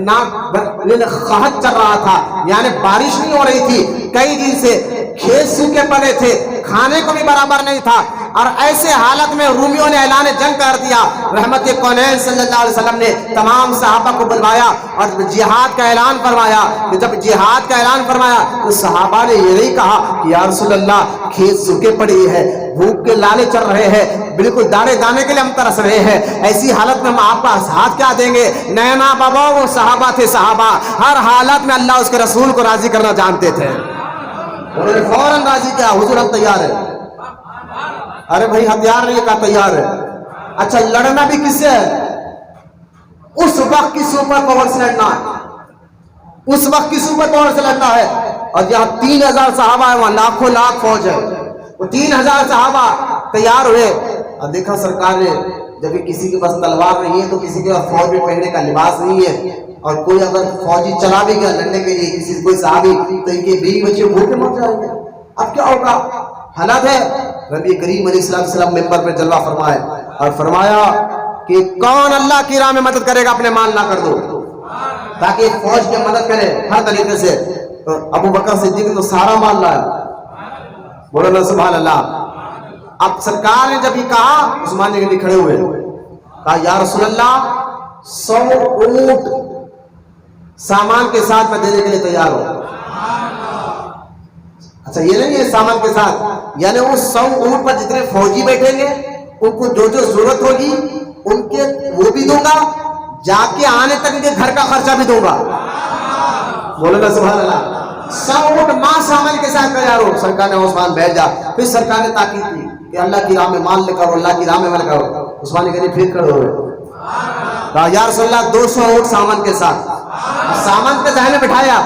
قحط چل رہا تھا, یعنی بارش نہیں ہو رہی تھی, کئی دن سے کھیت سوکھے پڑے تھے, کھانے کو بھی برابر نہیں تھا. اور ایسے حالت میں رومیوں نے اعلان جنگ کر دیا. رحمت کونین صلی اللہ علیہ وسلم نے تمام صحابہ کو بلوایا اور جہاد کا اعلان فرمایا. کہ جب جہاد کا اعلان فرمایا تو صحابہ نے یہ نہیں کہا کہ یا رسول اللہ کھیت سوکھے پڑے ہیں, بھوک کے لالے چل رہے ہیں, بالکل دانے دانے کے لیے ہم ترس رہے ہیں, ایسی حالت میں ہم آپ کا ہاتھ کیا دیں گے. نینا بابا وہ صحابہ تھے, صحابہ ہر حالت میں اللہ اس کے رسول کو راضی کرنا جانتے تھے. انہوں نے فوراً راضی کیا, حضور ہم تیار ہیں. ارے بھائی ہتھیار نہیں کہا تیار ہے. اچھا لڑنا بھی کس سے ہے؟ اس وقت کی سپر پاور سے لڑنا ہے, اس وقت کی سپر پاور سے لڑنا ہے. اور جہاں 3000 صحابہ ہے وہاں لاکھوں لاکھ فوج ہے. وہ 3000 صحابہ تیار ہوئے اور دیکھا سرکار نے جب کسی کے پاس تلوار نہیں ہے تو کسی کے پاس فوج میں پہننے کا لباس نہیں ہے, اور کوئی اگر فوجی چلا بھی گیا لڑنے کے لیے کسی کوئی صحابی تو ان کے بیوی بچے بھوکے مر جائیں گے. اب کیا ہوگا حالات ہے. نبی کریم علیہ السلام ممبر پہ جلوہ فرمائے اور فرمایا کہ کون اللہ کی راہ میں مدد کرے گا اپنے مال نہ کر دو تاکہ فوج کی مدد کرے ہر طریقے سے. تو ابو بکر صدیق تو سارا مال لایا, بولو نا سبحان اللہ. اب سرکار نے جب یہ کہا عثمان نے کھڑے ہوئے کہا یا رسول اللہ 100 اونٹ سامان کے ساتھ میں دینے کے لیے تیار ہوں. اچھا یہ نہیں ہے سامان کے ساتھ, یعنی وہ 100 اونٹ پر جتنے فوجی بیٹھیں گے ان کو جو جو ضرورت ہوگی ان کے وہ بھی دوں گا, جا کے آنے تک ان کے گھر کا خرچہ بھی دوں گا. بولو نا سبحان اللہ. 100 اونٹ ماں سامان کے ساتھ تیار ہو. سرکار نے عثمان بیٹھ جا. پھر سرکار نے تاکید کی کہ اللہ کی راہ میں مال لے کر, اللہ کی راہ میں مال کرو. عثمان نے کہا پھر کھڑے ہوئے کہا یا رسول اللہ 200 اونٹ سامان کے ساتھ. سامان کے ذہن میں بٹھایا,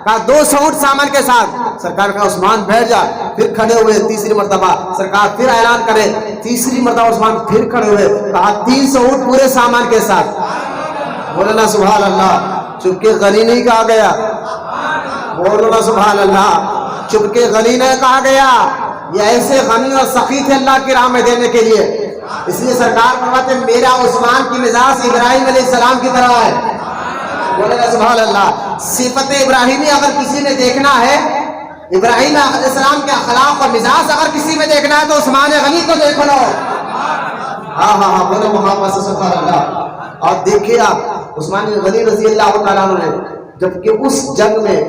کہا 200 اونٹ سامان کے ساتھ. سرکار کہا عثمان بیٹھ جا. پھر کھڑے ہوئے تیسری مرتبہ. سرکار پھر اعلان کرے, تیسری مرتبہ عثمان پھر کھڑے ہوئے, کہا 300 اونٹ پورے سامان کے ساتھ. بولنا سبحان اللہ. چپکے غنی نہیں کہا گیا, بولنا سبحان اللہ. چپکے غنی نہیں کہا گیا, یہ ایسے غنی اور سخی تھے اللہ کی راہ میں دینے کے لیے. اس لیے سرکار فرماتے ہیں میرا عثمان کی مزاج ابراہیم علیہ السلام کی طرح ہے. بولنا سبحان اللہ. صفت ابراہیمی اگر کسی نے دیکھنا ہے, ابراہیم علیہ السلام کے اخلاق اور مزاج اگر کسی میں دیکھنا ہے تو عثمان غنی کو دیکھ لو. ہاں ہاں ہاں بولو محمد سبحان اللہ. اور دیکھیے آپ عثمان غنی رضی اللہ تعالیٰ عنہ نے جبکہ اس جنگ میں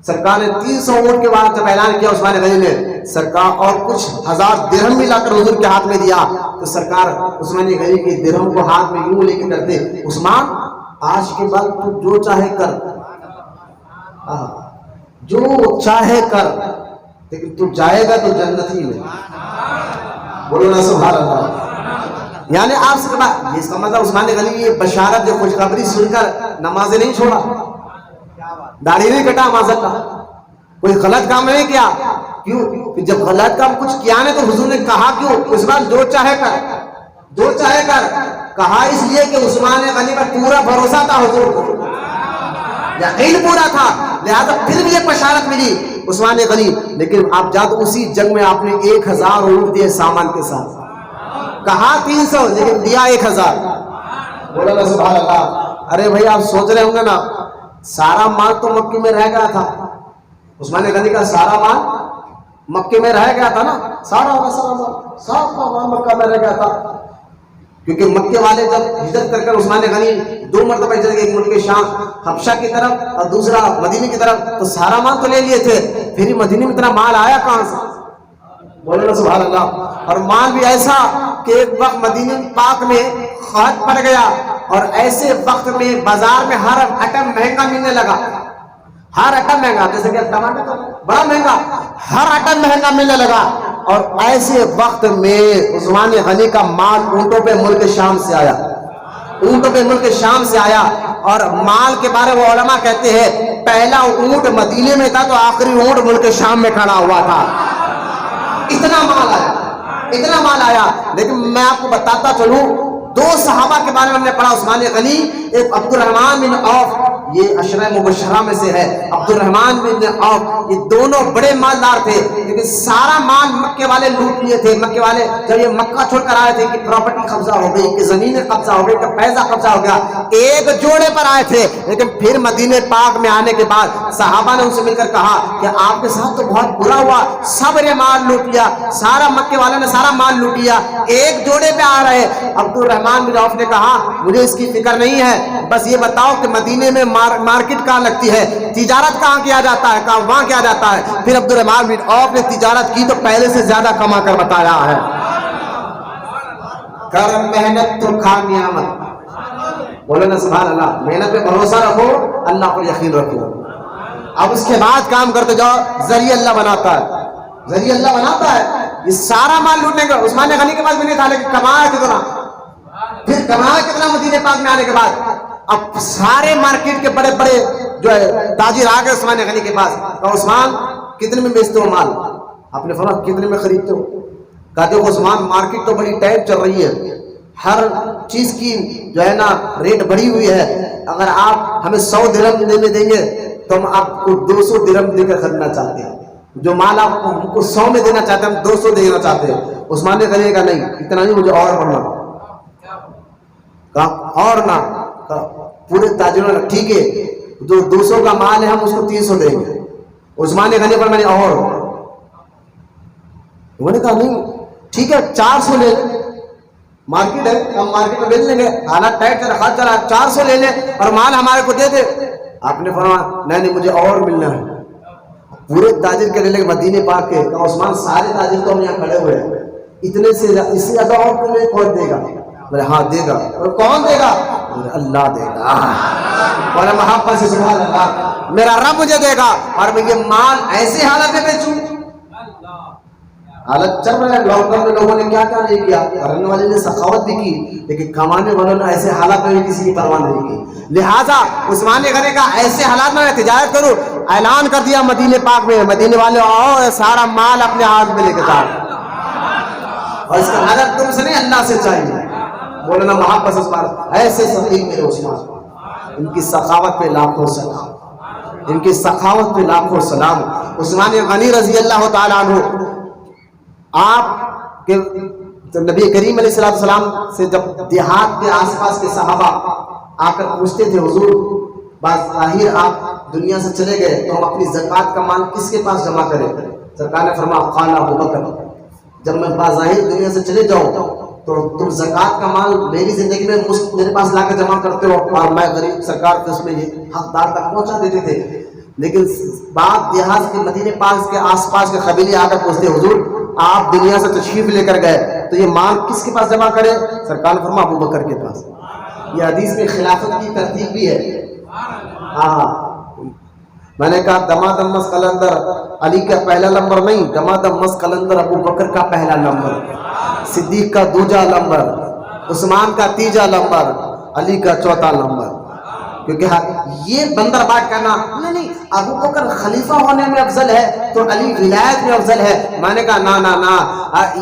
سرکار نے 300 اونٹ کے بعد جب اعلان کیا عثمان غنی نے, سرکار اور کچھ 1000 درہم بھی لا کر حضور کے ہاتھ میں دیا, تو سرکار عثمان غنی کے درہم کو ہاتھ میں یوں لے کے کرتے عثمان آج کے بعد تو جو چاہے کر, جو چاہے کر, لیکن تو جائے گا تو جنت ہی میں. بولو نا سبحان اللہ. یعنی آپ سے یہ سمجھا عثمان غنی کی بشارت جو خوشخبری سن کر نمازیں نہیں چھوڑا, داڑھی نہیں کٹا, معذاللہ کوئی غلط کام نہیں کیا. کیوں؟ جب غلط کام کچھ کیا نہیں تو حضور نے کہا کیوں اس بات جو چاہے کر, جو چاہے کر. کہا اس لیے کہ عثمان غنی پر پورا بھروسہ تھا حضور کو, یقین پورا تھا, لہذا پھر بھی ایک بشارت ملی عثمان غنی. لیکن آپ جاتے اسی جنگ میں آپ نے 1000 اونٹ دیے سامان کے ساتھ. کہا 300 لیکن دیا 1000. بولو نا سبحان اللہ. ارے بھائی آپ سوچ رہے ہوں گے نا سارا مال تو مکے میں رہ گیا تھا, عثمان غنی کا سارا مال مکے میں رہ گیا تھا نا, سارا مال مکہ میں رہ گیا تھا. کیونکہ مکے والے جب ہجرت کر عثمان غنی 2 مرتبہ ہجرت کی, ایک ملک شام حبشہ کی طرف اور دوسرا مدینے کی طرف, تو سارا مال تو لے لیے تھے, پھر مدینے میں اتنا مال آیا کہاں سے؟ بولو نا سبحان اللہ. اور مال بھی ایسا کہ ایک وقت مدینے پاک میں قحط پڑ گیا, اور ایسے وقت میں بازار میں ہر آئٹم مہنگا ملنے لگا, ہر آئٹم مہنگا, جیسے کہ ٹماٹر تو بڑا مہنگا, ہر آئٹم مہنگا ملنے لگا. اور ایسے وقت میں عثمان غنی کا مال اونٹوں پہ ملک شام سے آیا, اونٹوں پہ ملک شام سے آیا. اور مال کے بارے میں علماء کہتے ہیں پہلا اونٹ مدینے میں تھا تو آخری اونٹ ملک شام میں کھڑا ہوا تھا. اتنا مال آیا, اتنا مال آیا. لیکن میں آپ کو بتاتا چلوں دو صحابہ کے بارے میں ہم نے پڑھا، عثمان غنی، ایک عبد الرحمن بن عوف، یہ عشرہ مبشرہ میں سے ہے۔ عبد الرحمن بن عوف یہ دونوں بڑے مالدار تھے، لیکن سارا مال مکے والے لوٹ لیے تھے۔ مکے والے جب یہ مکہ چھوڑ کر آئے تھے کہ پراپرٹی قبضہ ہو گئی، کہ زمینیں قبضہ ہو گئی، کہ پیسہ قبضہ ہو گیا، ایک جوڑے پر آئے تھے۔ لیکن پھر مدینہ پاک میں آنے کے بعد صحابہ نے ان سے مل کر کہا کہ آپ کے ساتھ تو بہت برا ہوا، سب نے مال لوٹ لیا، سارا مکے والوں نے سارا مال لوٹ لیا، ایک جوڑے پہ آ رہے۔ عبد الرحمن بن عوف نے کہا مجھے اس کی فکر نہیں ہے، بس یہ بتاؤ کہ مدینے میں مارکیٹ کہاں لگتی ہے، تجارت کہاں کیا جاتا ہے، کہاں وہاں کیا جاتا ہے۔ پھر عبد الرحمن بن عوف نے تجارت کی تو پہلے سے زیادہ کما کر بتایا ہے۔ کرم محنت تو کھا نعمت، بولے نا سبحان اللہ۔ محنت پہ بھروسہ رکھو، اللہ پر یقین رکھو، اب اس کے بعد کام کرتے جاؤ، ذریعہ اللہ بناتا ہے، ذریعہ اللہ بناتا ہے۔ یہ سارا مال لوٹنے کا عثمان غنی کے پاس بھی نہیں تھا، لیکن کمایا کتنا، پھر کمایا کتنا مدینے پاک میں آنے کے بعد۔ اب سارے مارکیٹ کے بڑے بڑے جو ہے تاجر آ گئے عثمان غنی کے پاس، کہا عثمان کتنے میں بیچتے ہو مال؟ آپ نے فرمایا کتنے میں خریدتے ہو؟ کہا دیکھو عثمان مارکیٹ تو بڑی ٹائٹ چل رہی ہے، ہر چیز کی جو ہے نا ریٹ بڑھی ہوئی ہے، اگر آپ ہمیں 100 درہم دینے دیں گے تو ہم آپ کو 200 درہم دے کر خریدنا چاہتے ہیں، جو مال آپ ہم کو 100 میں دینا چاہتے ہیں ہم 200 دینا چاہتے ہیں۔ عثمان نے غنی کا نہیں، اتنا نہیں، مجھے اور بڑھنا۔ کہا اور نہ، پورے تاجروں نے ٹھیک ہے جو 200 کا مال ہے ہم اس کو 300 دیں گے۔ عثمان غنی پر میں نے اور انہوں نے کہا نہیں ٹھیک ہے 400 لے لیں، مارکیٹ ہے ہم مارکیٹ میں بیچ لیں گے، حالات ٹائٹ چل رہا چلا 400 لے لیں اور مال ہمارے کو دے دے۔ آپ نے فرمایا نہیں مجھے اور ملنا ہے۔ پورے تاجر کے لے لے مدینے پاک کے، کہا عثمان سارے تاجر تو ہم یہاں کھڑے ہوئے ہیں، اتنے سے اس سے زیادہ اور تمہیں کون دے گا؟ بولے ہاں دے گا۔ اور کون دے گا؟ بولے اللہ دے گا۔ بولے محبت سے سبحان اللہ، میرا رب مجھے دے گا اور میں یہ مال ایسے حالت میں بیچوں۔ حالت چل رہا ہے، لاک ڈاؤن میں لوگوں نے کیا کیا نہیں کیا، کرنے والے نے سخاوت بھی کی، لیکن کمانے والوں نے ایسے حالات میں کسی کی پرواہ نہیں کی۔ لہٰذا عثمان غنی کا ایسے حالات میں تجارت کروں، اعلان کر دیا مدینے پاک میں، مدینے والے آؤ سارا مال اپنے ہاتھ میں لے کے جاؤ، اور اس کا حضرت تم سے نہیں اللہ سے چاہیے۔ بولنا محبت سے سبحان، ایسے صدیق میرے عثمان، ان کی سخاوت پہ لاکھوں سلام، ان کی سخاوت پہ لاکھوں سلام۔ عثمان غنی رضی اللہ تعالیٰ عنہ، آپ کے نبی کریم علیہ السلام سے جب دیہات کے آس پاس کے صحابہ آ کر پوچھتے تھے حضور بظاہر آپ دنیا سے چلے گئے تو ہم اپنی زکوٰۃ کا مال کس کے پاس جمع کریں؟ سرکار نے فرمایا قال ابو بکر، جب میں بظاہر دنیا سے چلے جاؤں تو تم زکوٰۃ کا مال میری زندگی میں میرے پاس لا کر جمع کرتے ہو اور میں غریب سرکار کے اس میں یہ حقدار تک پہنچا دیتے تھے۔ لیکن بعد دیہات کے مدینے پاک کے آس پاس کے قبیلے آ کر پوچھتے حضور آپ دنیا سے تشریف لے کر گئے تو یہ مال کس کے پاس جمع کرے؟ سرکار نے فرمایا ابو بکر کے پاس۔ یہ حدیث میں خلافت کی ترتیب بھی ہے۔ ہاں میں نے کہا دمادم مس قلندر علی کا پہلا نمبر نہیں، دمادم مس قلندر ابو بکر کا پہلا نمبر، صدیق کا دوسرا نمبر، عثمان کا تیسرا نمبر، علی کا چوتھا نمبر۔ کیونکہ یہ بندر بات کرنا نہیں، ابو بکر خلیفہ ہونے میں افضل ہے تو علی ولایت میں افضل ہے۔ میں نے کہا نا نا نا،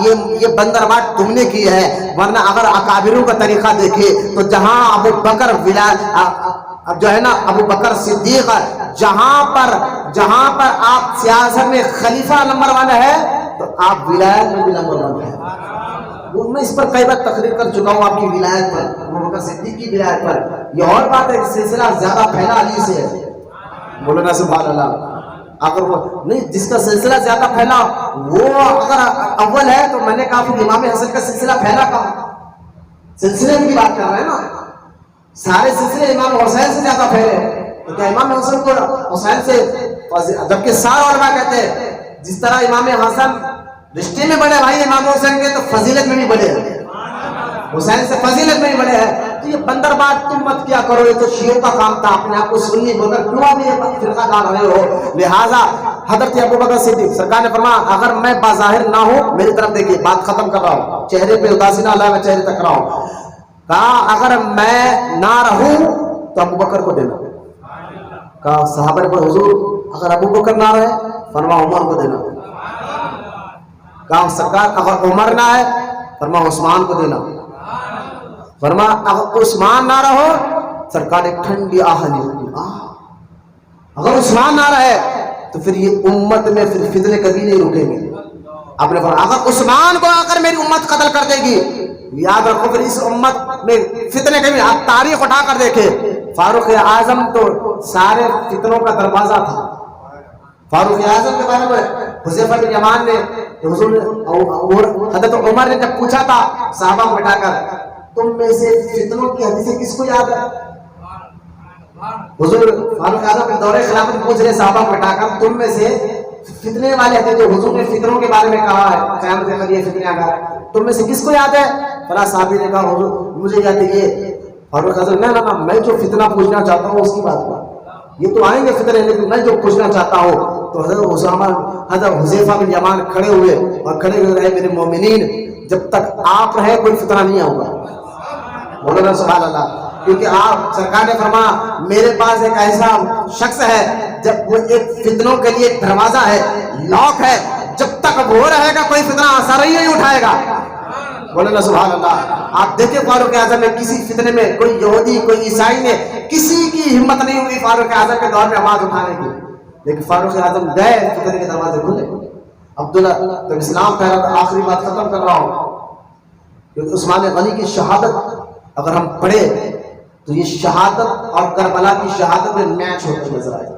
یہ بندر بات تم نے کی ہے، ورنہ اگر اکابروں کا طریقہ دیکھے تو جہاں ابو بکر ولایت جو ہے نا ابو بکر صدیق، جہاں پر آپ سیاست میں خلیفہ نمبر 1 ہے تو آپ ولایت میں بھی نمبر 1 ہے۔ میں اس پر کئی بار تقریر کر چکا ہوں آپ کی ولایت پر، ابو بکر صدیق کی ولایت پر۔ یہ اور بات ہے سلسلہ زیادہ پھیلا علی سے ہے، بولو نا سبحان اللہ۔ اگر وہ نہیں جس کا سلسلہ زیادہ پھیلا وہ اگر اول ہے تو میں نے کہا پھر امام حسن کا سلسلہ پھیلا کہاں؟ سلسلے کی بات کر رہے ہیں نا، سارے سلسلے امام حسین سے زیادہ پھیلے تو کیا امام حسن کو حسین سے، جبکہ سارے علماء کہتے ہیں جس طرح امام حسن رشتے میں بڑے بھائی امام حسین کے تو فضیلت میں بھی بڑے ہیں، حسین سے فضیلت میں بھی بڑے ہیں۔ تو یہ بندر بات تم مت کیا کرو، یہ تو شیعوں کا کام تھا، اپنے آپ کو سنی بول کر کیوں بھی یہ فرقہ ڈال رہے ہو؟ لہٰذا حضرت ابو بکر صدیق سرکار نے فرمایا اگر میں بظاہر نہ ہوں، میری طرف دیکھیے بات ختم کر رہا ہوں، چہرے پہ اداسی نہ لائے، میں چہرے تک رہا ہوں۔ کہا اگر میں نہ رہوں تو ابو بکر کو دینا۔ کہا صحابہ نے حضور اگر ابو بکر نہ رہے؟ فرمایا عمر کو دینا۔ کہا سرکار اگر عمر نہ ہے؟ فرمایا عثمان کو دینا۔ فرمایا اگر عثمان نہ رہو سرکار ایک ٹھنڈی آہ لی، اگر عثمان نہ رہے تو پھر یہ امت میں پھر فتنے کبھی نہیں رکیں گے. آپ نے فرمایا اگر عثمان کو آ کر میری امت قتل کر دے گی، یاد رکھو پھر اس امت میں فتنے کبھی. آپ تاریخ اٹھا کر دیکھیں، فاروق اعظم تو سارے فتنوں کا دروازہ تھا. فاروق اعظم کے بارے میں حذیفہ بن یمان نے حضور حضرت عمر نے جب پوچھا تھا صحابہ کو بٹھا کر، تم میں سے فتنوں کی حدیثیں کس کو یاد ہے؟ حضور فاروق اعظم کے دور خلافت پوچھ رہے صحابہ کو بٹھا کر، تم میں سے فتنے والے تھے جو حضور نے فتنوں کے بارے میں کہا ہے قیامت کے قریب فتنے آ گئے، تم میں سے کس کو یاد ہے؟ فلاں صحابی نے کہا حضور مجھے یاد ہے یہ. فاروق اعظم نہ میں جو فتنہ پوچھنا چاہتا ہوں اس کی بات کروں، یہ تو آئیں گے فتنے لیکن میں جو پوچھنا چاہتا ہوں. تو حضرت اسامہ حضرت حذیفہ بن یمان کھڑے ہوئے اور کھڑے ہوئے رہے، میرے مومنین جب تک آپ رہے کوئی فتنہ نہیں ہوگا. مولانا سبحان اللہ. کیونکہ آپ سرکار نے فرمایا میرے پاس ایک ایسا شخص ہے جب وہ ایک فتنوں کے لیے ایک دروازہ ہے، لاک ہے، جب تک وہ رہے گا کوئی فتنہ اثر ہی نہیں اٹھائے گا. مولانا سبحان اللہ. آپ دیکھیں فاروق اعظم میں کسی فتنے میں کوئی یہودی کوئی عیسائی نے کسی کی ہمت نہیں ہوئی فاروق اعظم کے دور میں آواز اٹھانے کی، لیکن فاروق اعظم گئے فتنے کے دروازے کھلے. عبداللہ جب اسلام پھیلا تو آخری بات ختم کر رہا ہوں، کیونکہ عثمان غنی کی شہادت اگر ہم پڑھے تو یہ شہادت اور کربلا کی شہادت میں میچ ہوتے نظر آئے.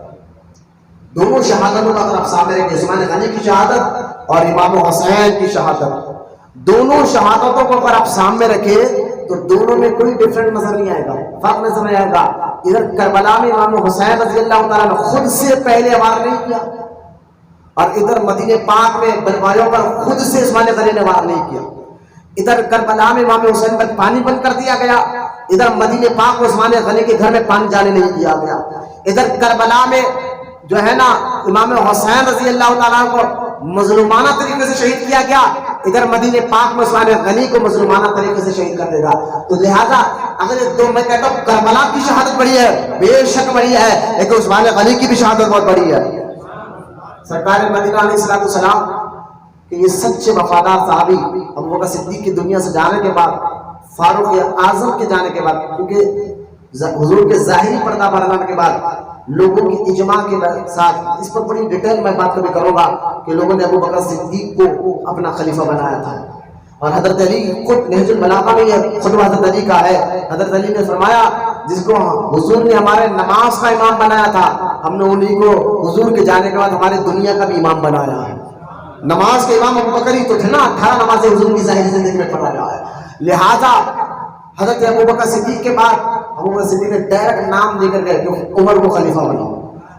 دونوں شہادتوں کا اگر آپ سامنے رکھیں، عثمان غنی کی شہادت اور امام حسین کی شہادت، دونوں شہادتوں کو اگر آپ سامنے رکھیں تو دونوں میں کوئی ڈفرنٹ نظر نہیں آئے گا، فرق نظر نہیں آئے گا. ادھر کربلا میں امام حسین رضی اللہ تعالیٰ نے خود سے پہلے وار نہیں کیا، اور ادھر مدینہ پاک میں بلوایوں پر خود سے عثمان غنی نے وار نہیں کیا. ادھر کربلا میں امام حسین پر پانی بند کر دیا گیا، ادھر مدینہ پاک کو عثمان غنی کے گھر میں پانی جانے نہیں دیا گیا. ادھر کربلا میں جو ہے نا امام حسین رضی اللہ تعالیٰ کو مظلومانہ طریقے سے شہید کیا گیا، ادھر مدینہ پاک میں عثمان غنی کو مظلومانہ طریقے سے شہید کر دے گا. تو لہذا اگر یہ دو میں کہتا ہوں کربلا کی شہادت بڑی ہے، بے شک بڑی ہے، لیکن عثمان غنی کی بھی شہادت بہت بڑی ہے. سرکار مدینہ علیہ السلام کہ یہ سچے وفادار صحابی ابو بکر صدیق کی دنیا سے جانے کے بعد، فاروق اعظم کے جانے کے بعد، کیونکہ حضور کے ظاہری پردہ بردان کے بعد لوگوں کی اجماع کے ساتھ، اس پر بڑی ڈیٹیل میں بات کبھی کروں گا کہ لوگوں نے ابو بکر صدیق کو اپنا خلیفہ بنایا تھا. اور حضرت علی خود نہج البلاغہ میں یہ خطبہ حضرت علی کا ہے. حضرت علی نے فرمایا جس کو حضور نے ہمارے نماز کا امام بنایا تھا، ہم نے انہی کو حضور کے جانے کے بعد ہمارے دنیا کا بھی امام بنایا ہے. نماز کے امام ابو بکر ہی تو تھے نا، 18 نمازیں حضور کی ظاہری زندگی میں پڑھایا ہے. لہذا حضرت ابو بکر صدیق کے بعد ابو بکر صدیق نے ڈائریکٹ نام دے کر گئے کہ عمر کو خلیفہ بناؤ.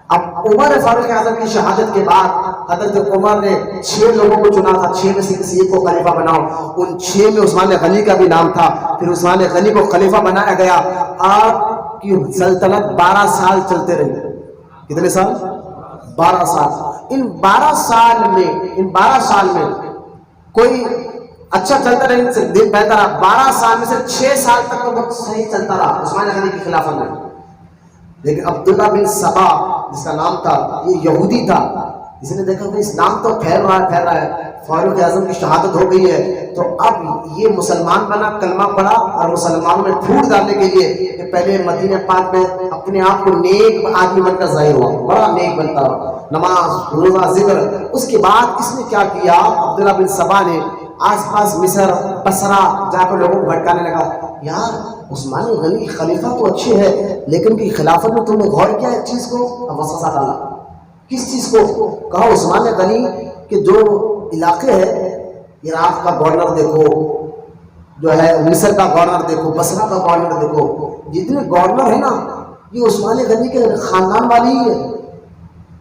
اب عمر فاروق اعظم کی شہادت کے بعد حضرت عمر نے 6 لوگوں کو چنا تھا، 6 میں سے کسی ایک کو خلیفہ بناؤ. ان 6 میں عثمان غنی کا بھی نام تھا. پھر عثمان غنی کو خلیفہ بنایا گیا. آپ کی سلطنت 12 سال چلتے رہی. کتنے سال؟ 12 سال. ان 12 سال میں کوئی اچھا چلتا رہا، دن بہتر رہا. 12 سال میں سے 6 سال تک تو وقت صحیح چلتا رہا عثمان غنی کی خلافت میں. لیکن عبداللہ بن سبا جس کا نام تھا، یہ یہودی تھا. اس نے دیکھا کہ اسلام تو پھیل رہا ہے، فاروق اعظم کی شہادت ہو گئی ہے، تو اب یہ مسلمان بنا، کلمہ پڑھا اور مسلمانوں میں پھوٹ ڈالنے کے لیے کہ پہلے مدینہ پاک میں اپنے آپ کو نیک آدمی بن کر ظاہر ہوا، بڑا نیک بنتا رہا، نماز روزہ ذکر. اس کے بعد اس نے کیا کیا، عبداللہ بن سبا نے آس پاس مصر بصرہ جا کر لوگوں کو بھٹکانے لگا. یار عثمان غنی خلیفہ تو اچھے ہے، لیکن کی خلافت میں تم نے غور کیا ایک چیز کو؟ وسوسہ ڈالا. کس چیز کو؟ کہا عثمان غنی کے جو علاقے ہیں، عراق کا گورنر دیکھو، جو ہے مصر کا گورنر دیکھو، بصرہ کا گورنر دیکھو، جتنے گورنر ہیں نا یہ عثمان غنی کے خاندان والی ہی ہے.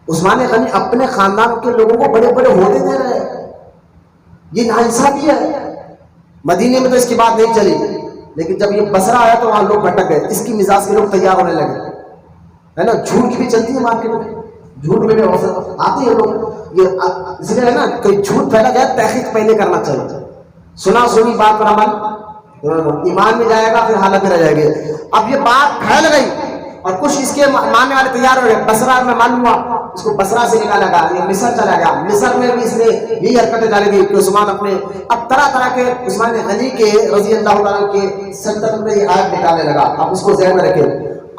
عثمان غنی اپنے خاندان کے لوگوں کو بڑے بڑے عہدے دے رہے ہیں. یہ ناانصافی ہے. مدینے میں تو اس کی بات نہیں چلی، لیکن جب یہ بصرہ آیا تو وہاں لوگ بھٹک گئے. اس کی مزاج کے لوگ تیار ہونے لگے، ہے نا. جھوٹ کی بھی چلتی ہے مارکیٹ میں، جھوٹ میں بھی آتے ہیں لوگ. یہ اس لیے ہے نا کوئی جھوٹ پھیلا گیا تحقیق پہلے کرنا چاہیے. سنا سنی بات پر عمل ایمان میں جائے گا، پھر حالت میں رہ جائے گی. اب یہ بات پھیل گئی اور کچھ اس کے ماننے والے تیار ہو گئے. بصرہ میں معلوم ہوا اس کو بصرہ سے نکالا گیا، یہ مصر چلا گیا، مصر میں بھی اس نے یہی حرکتیں ڈالی گئی کہ عثمان اپنے اب طرح طرح کے عثمان غنی کے رضی اللہ تعالیٰ کے سلطنت میں یہ آیت نکالنے لگا. اب اس کو ذہن میں رکھے.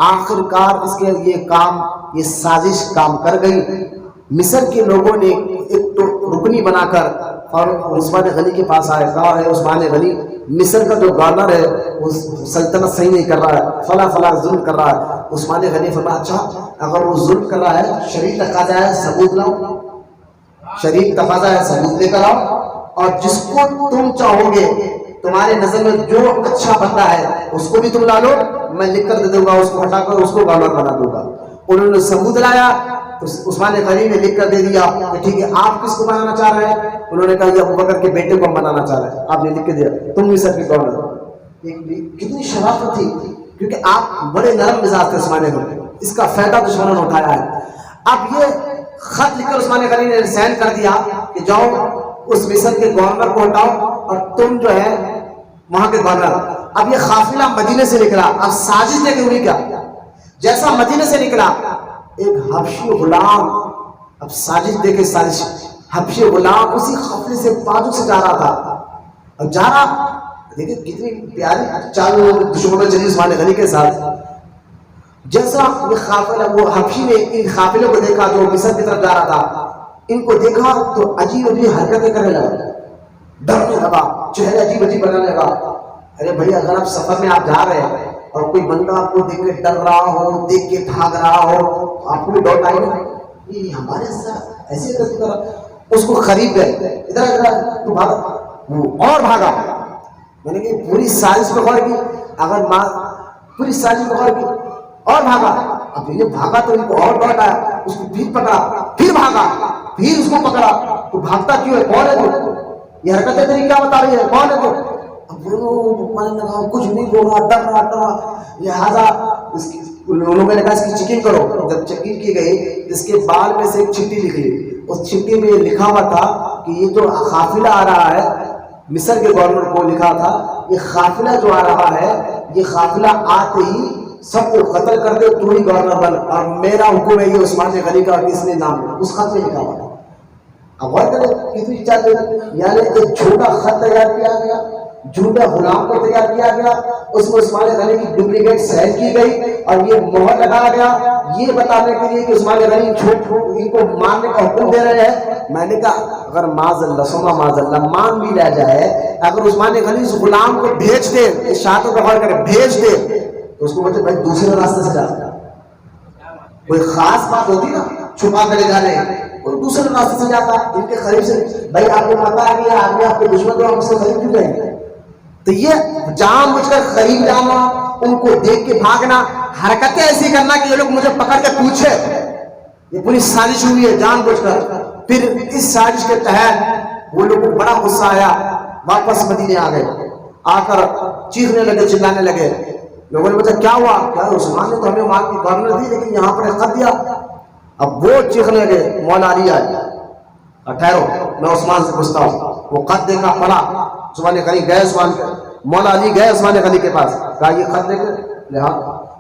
آخر کار اس کے یہ کام، یہ سازش کام کر گئی. مصر کے لوگوں نے ایک تو رکنی بنا کر اور عثمان غنی کے پاس آئے، کہا ہے عثمان غنی مصر کا جو گورنر ہے وہ سلطنت صحیح نہیں کر رہا ہے، فلاں فلاں ظلم کر رہا ہے. عثمان غنی فرمایا اچھا اگر وہ ظلم کر رہا ہے شریف تقاضا ہے ثبوت لاؤ، شریف تقاضا ہے ثبوت لے کر آؤ، اور جس کو تم چاہو گے تمہارے نظر میں جو اچھا بندہ ہے اس کو بھی تم لا لو، میں لکھ کر دے دوں گا، اس کو ہٹا کر اس کو گورنر بنا دوں گا. انہوں نے ثبوت لایا تو عثمان غنی نے لکھ کر دے دیا کہ ٹھیک ہے آپ کس کو بنانا چاہ رہے ہیں؟ انہوں نے کہا یہ ابو بکر کے بیٹے کو ہم بنانا چاہ رہے ہیں. آپ نے لکھ کے دیا تم مصر کے گورنر. کتنی شرافت تھی، کیونکہ آپ بڑے نرم مزاج تھے عثمان غنی، اس کا فائدہ دشمنوں نے اٹھایا ہے. اب یہ خط لکھ کر عثمان غنی نے سین کر دیا کہ جاؤ اس مصر کے گورنر کو ہٹاؤ اور تم جو ہے وہاں کے گورنر. اب یہ قافلہ مدینے سے نکلا. اب سازش دیکھیں ہوئی کیا، جیسا مدینے سے نکلا ایک حبشی غلام، اب سازش دیکھے سازش، حبشی غلام اسی قافلے سے بازو سے جا رہا تھا. اب جا رہا دیکھیں کتنی پیاری چالو دشمنوں چلی عثمان غنی کے ساتھ. جیسا یہ قافلہ، وہ حبشی نے ان قافلے کو دیکھا جو مصر کی طرف جا رہا تھا، ان کو دیکھا تو عجیب عجیب حرکتیں کرنے لگا، ڈرنے لگا، چہرے عجیب عجیب بنانے لگا. ارے بھائی اگر آپ سفر میں آپ جا رہے ہیں اور کوئی بندہ آپ کو دیکھ کے ڈر رہا ہو، دیکھ کے بھاگ رہا ہو، آپ کو بھی ڈاؤٹ آئے گا یہ ہمارے ساتھ ایسے کیسے کر رہا. اس کو خرید گئے، ادھر ادھر تو بھاگا، وہ اور بھاگا. میں نے کہ پوری سازش پہ غور کی، اگر ماں پوری سازش پہ غور کی اور بھاگا. اب یہ بھاگا تو ان کو اور ڈاؤٹ آیا، اس کو پھر پکڑا، پھر بھاگا، پھر اس کو پکڑا. تو بھاگتا کیوں ہے، کون ہے تو یہ حرکتیں تیری کیا بتا رہی ہے، کون ہے تو؟ کچھ نہیں بول رہا، ڈر رہا. لہٰذا لوگوں نے کہا اس کی چیکنگ کرو. جب چیکنگ کی گئی اس کے بال میں سے ایک چٹھی نکلی. اس چٹھی میں لکھا ہوا تھا کہ یہ جو قافلہ آ رہا ہے، مصر کے گورنر کو لکھا تھا یہ قافلہ جو آ رہا ہے یہ قافلہ آتے ہی سب کو قتل کر دے، تو ہی گورنر بن، اور میرا حکم ہے یہ عثمان غنی کا کس نے نام ہے. اس خط میں لکھا ہوا. اب غور کریں کتنی چاہتے، یعنی ایک جھوٹا خط تیار کیا گیا، جھوٹا غلام کو تیار کیا گیا، اس میں عثمان غنی کی ڈپلیکیٹ سائن کی گئی اور یہ مہر لگایا گیا یہ بتانے کے لیے کہ عثمان غنی جھوٹ ان کو ماننے کا حکم دے رہے ہیں. میں نے کہا اگر معاذ اللہ سما معاذ اللہ مان بھی لیا جائے، اگر عثمان غنی اس غلام کو بھیج دے، اس شاہدوں کو غور کرے بھیج دے تو اس کو بولتے بھائی دوسرے راستے سے جا. کوئی خاص بات ہوتی نا چھپا کر لے جانے، کوئی دوسرے راستے سے جاتا ان کے قریب سے. بھائی آپ کو پتا ہے کہ آگے آپ کے دشمن کو ہم سے قریب کیوں جائیں گے؟ تو یہ جان بوجھ کر قریب جانا، ان کو دیکھ کے بھاگنا، حرکتیں ایسی کرنا کہ یہ لوگ مجھے پکڑ کے پوچھے. یہ پوری سازش ہوئی ہے جان بوجھ کر. پھر اس سازش کے تحت وہ لوگوں کو بڑا غصہ آیا، واپس مدینے آ گئے. آ کر چیخنے لگے، چلانے لگے. لوگوں نے پوچھا کیا ہوا؟ کیا عثمان نے تو ہمیں وہاں کی گورنر دی لیکن یہاں پر خط دیا. اب وہ چیخنے لگے. مولا علی آئے، ٹھہرو میں عثمان سے پوچھتا ہوں. وہ خط دیکھا، پڑھا. عثمان غنی گئے، مولا علی گئے عثمان غنی کے پاس، کہا یہ خط دیکھ لہٰ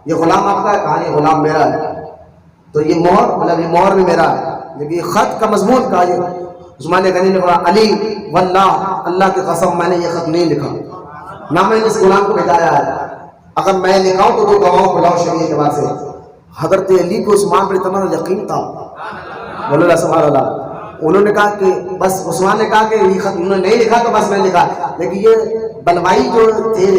یہ غلام آپ کا ہے؟ کہا یہ غلام میرا ہے. تو یہ مہر، مطلب یہ مہر بھی میرا ہے، لیکن یہ خط کا مضمون کہا یہ. عثمان غنی نے کہا علی واللہ، اللہ کی قسم میں نے یہ خط نہیں لکھا، نہ میں نے اس غلام کو بھیجایا ہے. اگر میں لکھاؤں تو گواہوں بلاؤ شریعت کے بعد سے. حضرت علی کو عثمان پر اتنا یقین تھا، بولو اللہ سبحان اللہ. انہوں نے کہا کہ بس، عثمان نے کہا کہ یہ خط انہوں نے نہیں لکھا تو بس میں نے لکھا. لیکن یہ بلوائی جو تھے،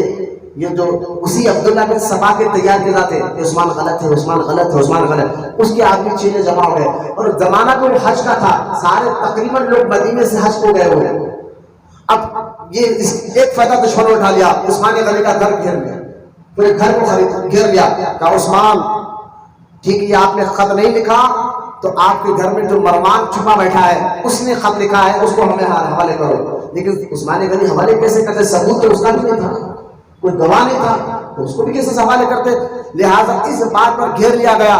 یہ جو اسی عبداللہ بن سبا کے تیار کیے جاتے کہ عثمان غلط ہے، عثمان غلط ہے، عثمان غلط، اس کے آدمی چیلے جمع ہو گئے. اور زمانہ تو حج کا تھا، سارے تقریباً لوگ مدینے سے حج کو گئے ہوئے. اب یہ ایک فائدہ دشمن نے اٹھا لیا، عثمان غنی کا گھر گھیر لیا، پورے گھر کو گھیر لیا. کہا عثمان ٹھیک ہے یہ آپ نے خط نہیں لکھا تو آپ کے گھر میں جو مروان چھپا بیٹھا ہے اس نے خط لکھا ہے، اس کو ہمیں حوالے کرو. لیکن عثمان غنی حوالے کیسے کرتے؟ ثبوت تو اس کا بھی نہیں تھا، کوئی گواہ نہیں تھا، تو اس کو بھی کیسے حوالے کرتے؟ لہٰذا اس بات پر گھیر لیا گیا.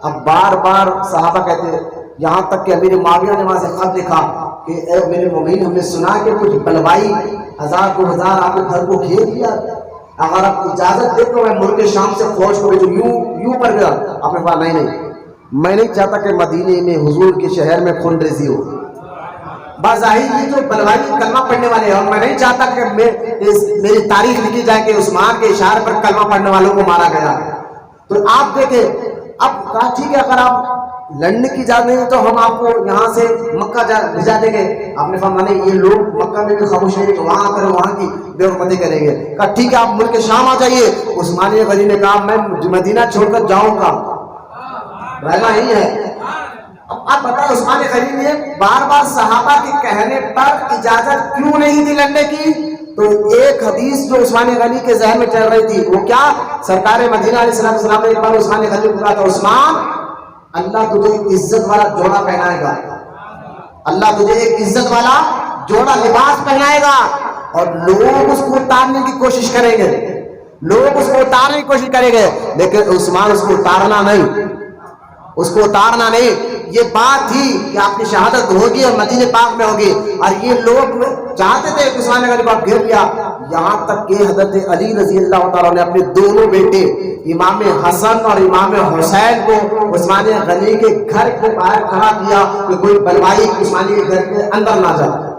اب بار بار صحابہ کہتے ہیں، یہاں تک کہ امیر معاویہ نے وہاں سے خط لکھا کہ اے میرے مومنین، ہم نے سنا کہ کچھ بلوائی 1000 2000 آپ کے گھر کو گھیر لیا، اگر آپ اجازت دے تو میں ملک شام سے فوج کو بھیجوں. یوں پر گیا. آپ نے کہا نہیں، میں نہیں چاہتا کہ مدینے میں حضور کے شہر میں خون ریزی ہو. بظاہر یہ جو بلوائی کلمہ پڑھنے والے ہیں، اور میں نہیں چاہتا کہ میری تاریخ لکھی جائے کہ عثمان کے اشارے پر کلمہ پڑھنے والوں کو مارا گیا. تو آپ دیکھیں، اب کہا ٹھیک ہے اگر آپ لڑنے کی اجازت نہیں تو ہم آپ کو یہاں سے مکہ بھیجا دیں گے. آپ نے فرمایا نہیں، یہ لوگ مکہ میں بھی خاموش نہیں تو وہاں کریں، وہاں کی بے حرمتی کریں گے. کہا ٹھیک ہے آپ ملک شام آ جائیے. عثمان غنی نے کہا میں مدینہ چھوڑ کر جاؤں گا، رہنا ہی ہے. آپ بتائیں عثمان غنی نے بار بار صحابہ کے کہنے پر اجازت کیوں نہیں دی لڑنے کی؟ تو ایک حدیث جو عثمان غنی کے ذہن میں چل رہی تھی وہ کیا، سرکار مدینہ علیہ السلام نے ایک بار عثمان غنی کو کہا تھا عثمان اللہ تجھے ایک عزت والا جوڑا پہنائے گا، اللہ تجھے ایک عزت والا جوڑا لباس پہنائے گا، اور لوگ اس کو اتارنے کی کوشش کریں گے، لوگ اس کو اتارنے کی کوشش کریں گے، لیکن عثمان اس کو اتارنا نہیں، اس کو اتارنا نہیں. یہ بات تھی کہ آپ کی شہادت ہوگی اور مدینہ پاک میں ہوگی، اور یہ لوگ چاہتے تھے کہ عثمان غنی کو آپ گھیر لیا. یہاں تک کہ حضرت علی رضی اللہ تعالیٰ نے اپنے دونوں بیٹے امام حسن اور امام حسین کو عثمان غنی کے گھر کے باہر کھڑا کیا کہ کوئی بلوائی عثمان کے گھر کے اندر نہ جائے.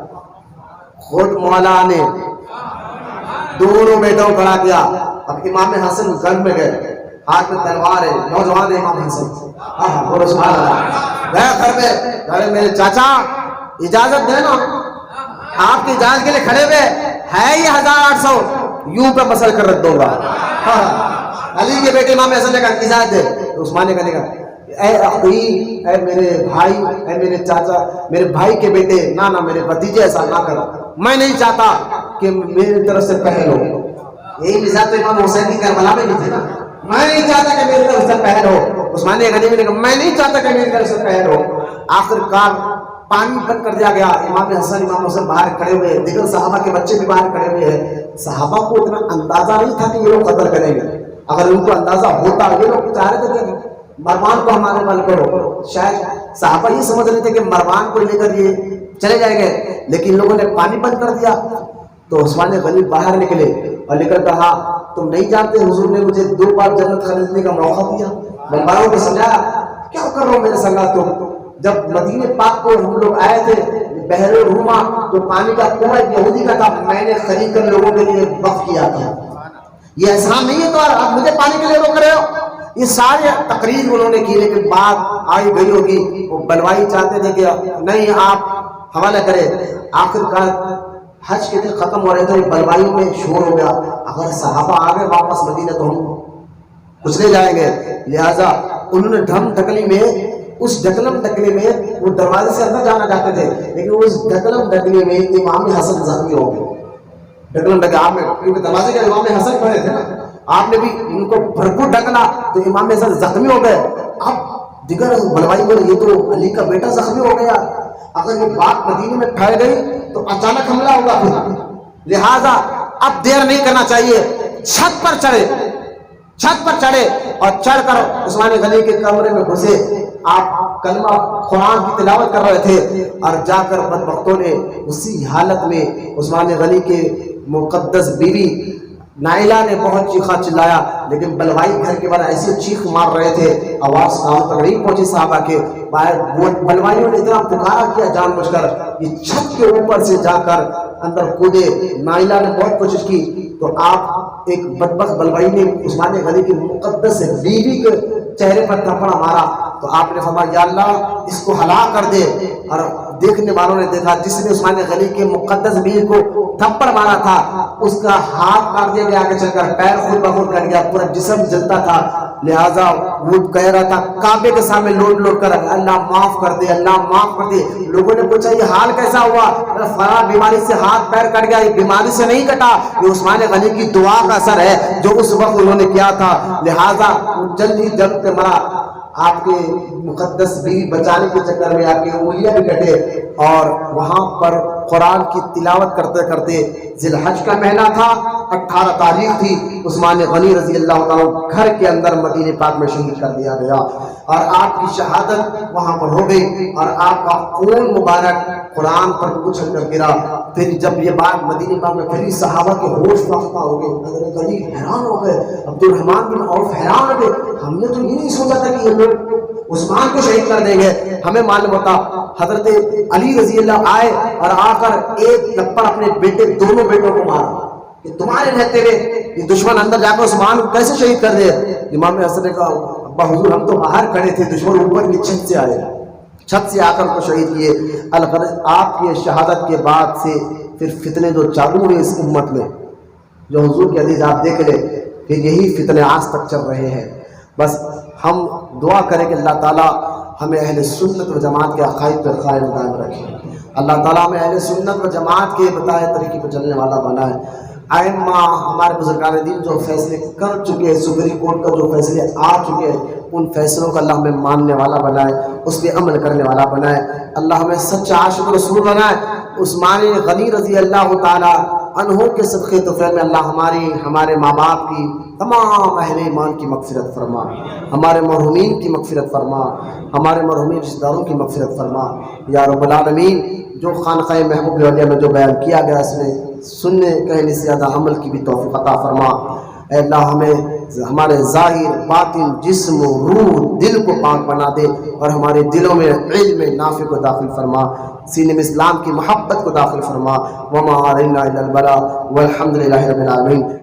خود مولا نے دونوں بیٹوں کو کھڑا کیا. اب امام حسن گھر میں گئے، ہاتھ میں تلوار ہے، نوجوان ہے امام حسن، گئے گھر میں، میرے چاچا اجازت دینا، آپ کی اجازت کے لیے کھڑے ہوئے ہے یہ 1800 یوں پہ مسل کر رکھ دوں گا. علی کے بیٹے امام حسن نے کہا اجازت دے. عثمان نے کہا اے اخوی، اے میرے بھائی، اے میرے چاچا، میرے بھائی کے بیٹے، نہ نہ میرے بھتیجے ایسا نہ کرو، میں نہیں چاہتا کہ میری طرف سے پہل ہو. یہی مزاج تو امام حسین کی کربلا میں بھی تھے نا، میں نہیں چاہتا کہ میری طرف سے پہل ہو. عثمان غنی نے کہا میں نہیں چاہتا کہ میری طرف سے پہل ہو. آخر کار پانی بند کر دیا گیا. امام حسن امام حسین باہر کھڑے ہوئے، دیگر صحابہ کے بچے بھی باہر کھڑے ہوئے ہیں. صحابہ کو اتنا اندازہ نہیں تھا کہ یہ لوگ قتل کریں گے. اگر ان کو اندازہ ہوتا، یہ لوگ چاہ رہے تھے کہ مروان کو ہمارے بل کرو. شاید صحابہ یہ سمجھ رہے تھے کہ مروان کو لے کر یہ چلے جائیں گے، لیکن لوگوں نے پانی بند کر دیا. تو عثمان غنی باہر نکلے اور لے کر کہا تم نہیں جانتے حضور نے مجھے 2 بار جنت خریدنے کا موقع دیا. ممبروں کو سمجھایا کیا کر رہا ہوں میرے سنگات. تم جب مدینہ پاک کو ہم لوگ آئے تھے بحر روما تو پانی کا کنواں یہودی کا تھا، میں نے خرید کر لوگوں کے لیے وقف کیا تھا. یہ احسان نہیں ہے تو آپ مجھے پانی کے لیے روک رہے ہو. یہ سارے تقریر انہوں نے کی، لیکن بات آئی گئی ہوگی. وہ بلوائی چاہتے تھے کہ نہیں آپ حوالہ کرے. آخر کار حج کے دن ختم ہو رہے تھے، بلوائی میں شور ہو گیا. اگر صحابہ آگے واپس مدینہ تو ہم کچلے جائیں گے. لہٰذا انہوں نے ڈھم ڈکلی میں، اس ڈکلم ڈکلی میں وہ دروازے سے اندر جانا چاہتے تھے، لیکن اس ڈکلم ڈکلی میں امام حسن زخمی ہو گئے. ڈکلم ڈکلی آپ نے، کیونکہ دروازے کے امام حسن کھڑے تھے نا، آپ نے بھی ان کو بھرپور ڈکلا تو امام حسن زخمی ہو گئے. اب دیگر بلوائی میں یہ تو علی کا بیٹا زخمی ہو گیا، اگر یہ بات مدینے میں پھیل گئی تو اچانک حملہ ہوگا پھر. لہذا اب دیر نہیں کرنا چاہیے، چھت پر چڑھے، چھت پر چڑھے اور چڑھ کر عثمان غنی کے کمرے میں گھسے. آپ کلمہ قرآن کی تلاوت کر رہے تھے اور جا کر بدبختوں نے اسی حالت میں عثمان غنی کے مقدس بیوی نائلہ نے بہت چیخا چلایا، لیکن بلوائی گھر کے بعد ایسی چیخ مار رہے تھے آواز کہاں تک نہیں پہنچی صحابہ کے باہر. بلوائیوں نے اتنا پکارا کیا جان بوجھ کر، یہ چھت کے اوپر سے جا کر اندر کودے. نائلہ نے بہت کوشش کی تو آپ ایک بدبخت بلوائی نے عثمان غنی کی مقدس بیوی کے چہرے پر تھپڑا مارا. تو آپ نے فرمایا یا اللہ اس کو ہلاک کر دے. اور دیکھنے والوں نے دیکھا جس نے عثمان غنی کے مقدس بیوی کو تھپڑ مارا تھا اس کا ہاتھ کاٹ دیا گیا، آگے چل کر پیر خود بخود کٹ گیا، پورا جسم جلتا تھا. لہٰذا وہ کہہ رہا تھا کعبے کے سامنے لوٹ لوٹ کر اللہ معاف کر دے، اللہ معاف کر دے. لوگوں نے پوچھا یہ حال کیسا ہوا؟ فلاں بیماری سے ہاتھ پیر کٹ گیا. یہ بیماری سے نہیں کٹا، یہ عثمان غنی کی دعا کا اثر ہے جو اس وقت انہوں نے کیا تھا. لہٰذا جلد ہی جلد پہ مرا. آپ کے مقدس بیوی بچانے کے چکر میں آپ کی انگلیاں بھی کٹے، اور وہاں پر قرآن کی تلاوت کرتے کرتے ذی الحج کا مہینہ تھا، 18 تاریخ تھی. عثمان غنی رضی اللہ تعالیٰ گھر کے اندر مدینہ پاک میں شہید کر دیا گیا اور آپ کی شہادت وہاں پر ہو گئی اور آپ کا خون مبارک قرآن پر اچھل کر گرا. پھر جب یہ بات مدینہ پاک میں پھیلی صحابہ کے ہوش فاختہ ہو گئے، حضرت علی حیران ہو گئے، عبد الرحمن بن عوف حیران ہو گئے. ہم نے تو یہ نہیں سوچا تھا کہ یہ لوگ عثمان کو شہید کر دیں گے. ہمیں معلوم ہوتا حضرت علی رضی اللہ آئے اور آ کر ایک نفر اپنے بیٹے دونوں بیٹوں کو مارا کہ تمہارے رہتے ہوئے یہ دشمن اندر جا کر عثمان کو کیسے شہید کر دے. امام حسن نے کہا ابا حضور ہم تو باہر کھڑے تھے, دشمن اوپر کی چھت سے آئے, چھت سے آ کر کو شہید کیے. الغرض آپ کی شہادت کے بعد سے پھر فتنے جو چالو ہوئے اس امت میں, جو حضور کی حدیث آپ دیکھ لیں کہ یہی فتنے آج تک چل رہے ہیں. بس ہم دعا کریں کہ اللہ تعالیٰ ہمیں اہل سنت و جماعت کے عقائد پر قائم دائم رکھے. اللہ تعالیٰ ہمیں اہل سنت و جماعت کے بتائے طریقے پر چلنے والا بنائے. ائمہ ہمارے بزرگان دین جو فیصلے کر چکے ہیں, سپریم کورٹ کا جو فیصلے آ چکے ہیں, ان فیصلوں کا اللہ ہمیں ماننے والا بنائے, اس پہ عمل کرنے والا بنائے. اللہ ہمیں سچا عاشق رسول بنائے. عثمان غنی رضی اللہ تعالیٰ عنہ کے صدقے طفیل میں اللہ ہمارے ماں باپ کی تمام اہل ایمان کی مغفرت فرما, ہمارے مرحومین کی مغفرت فرما, ہمارے مرحومین رشتہ داروں کی مغفرت فرما یا رب العالمین. جو خانقاہ محبوب علیہ میں جو بیان کیا گیا اس میں سننے کہنے سے زیادہ عمل کی بھی توفیق عطا فرما. اے اللہ ہمیں ہمارے ظاہر باطن جسم روح دل کو پاک بنا دے اور ہمارے دلوں میں علم نافع کو داخل فرما, سینے میں اسلام کی محبت کو داخل فرما. وما علینا الا البلاغ والحمد للہ رب العالمین.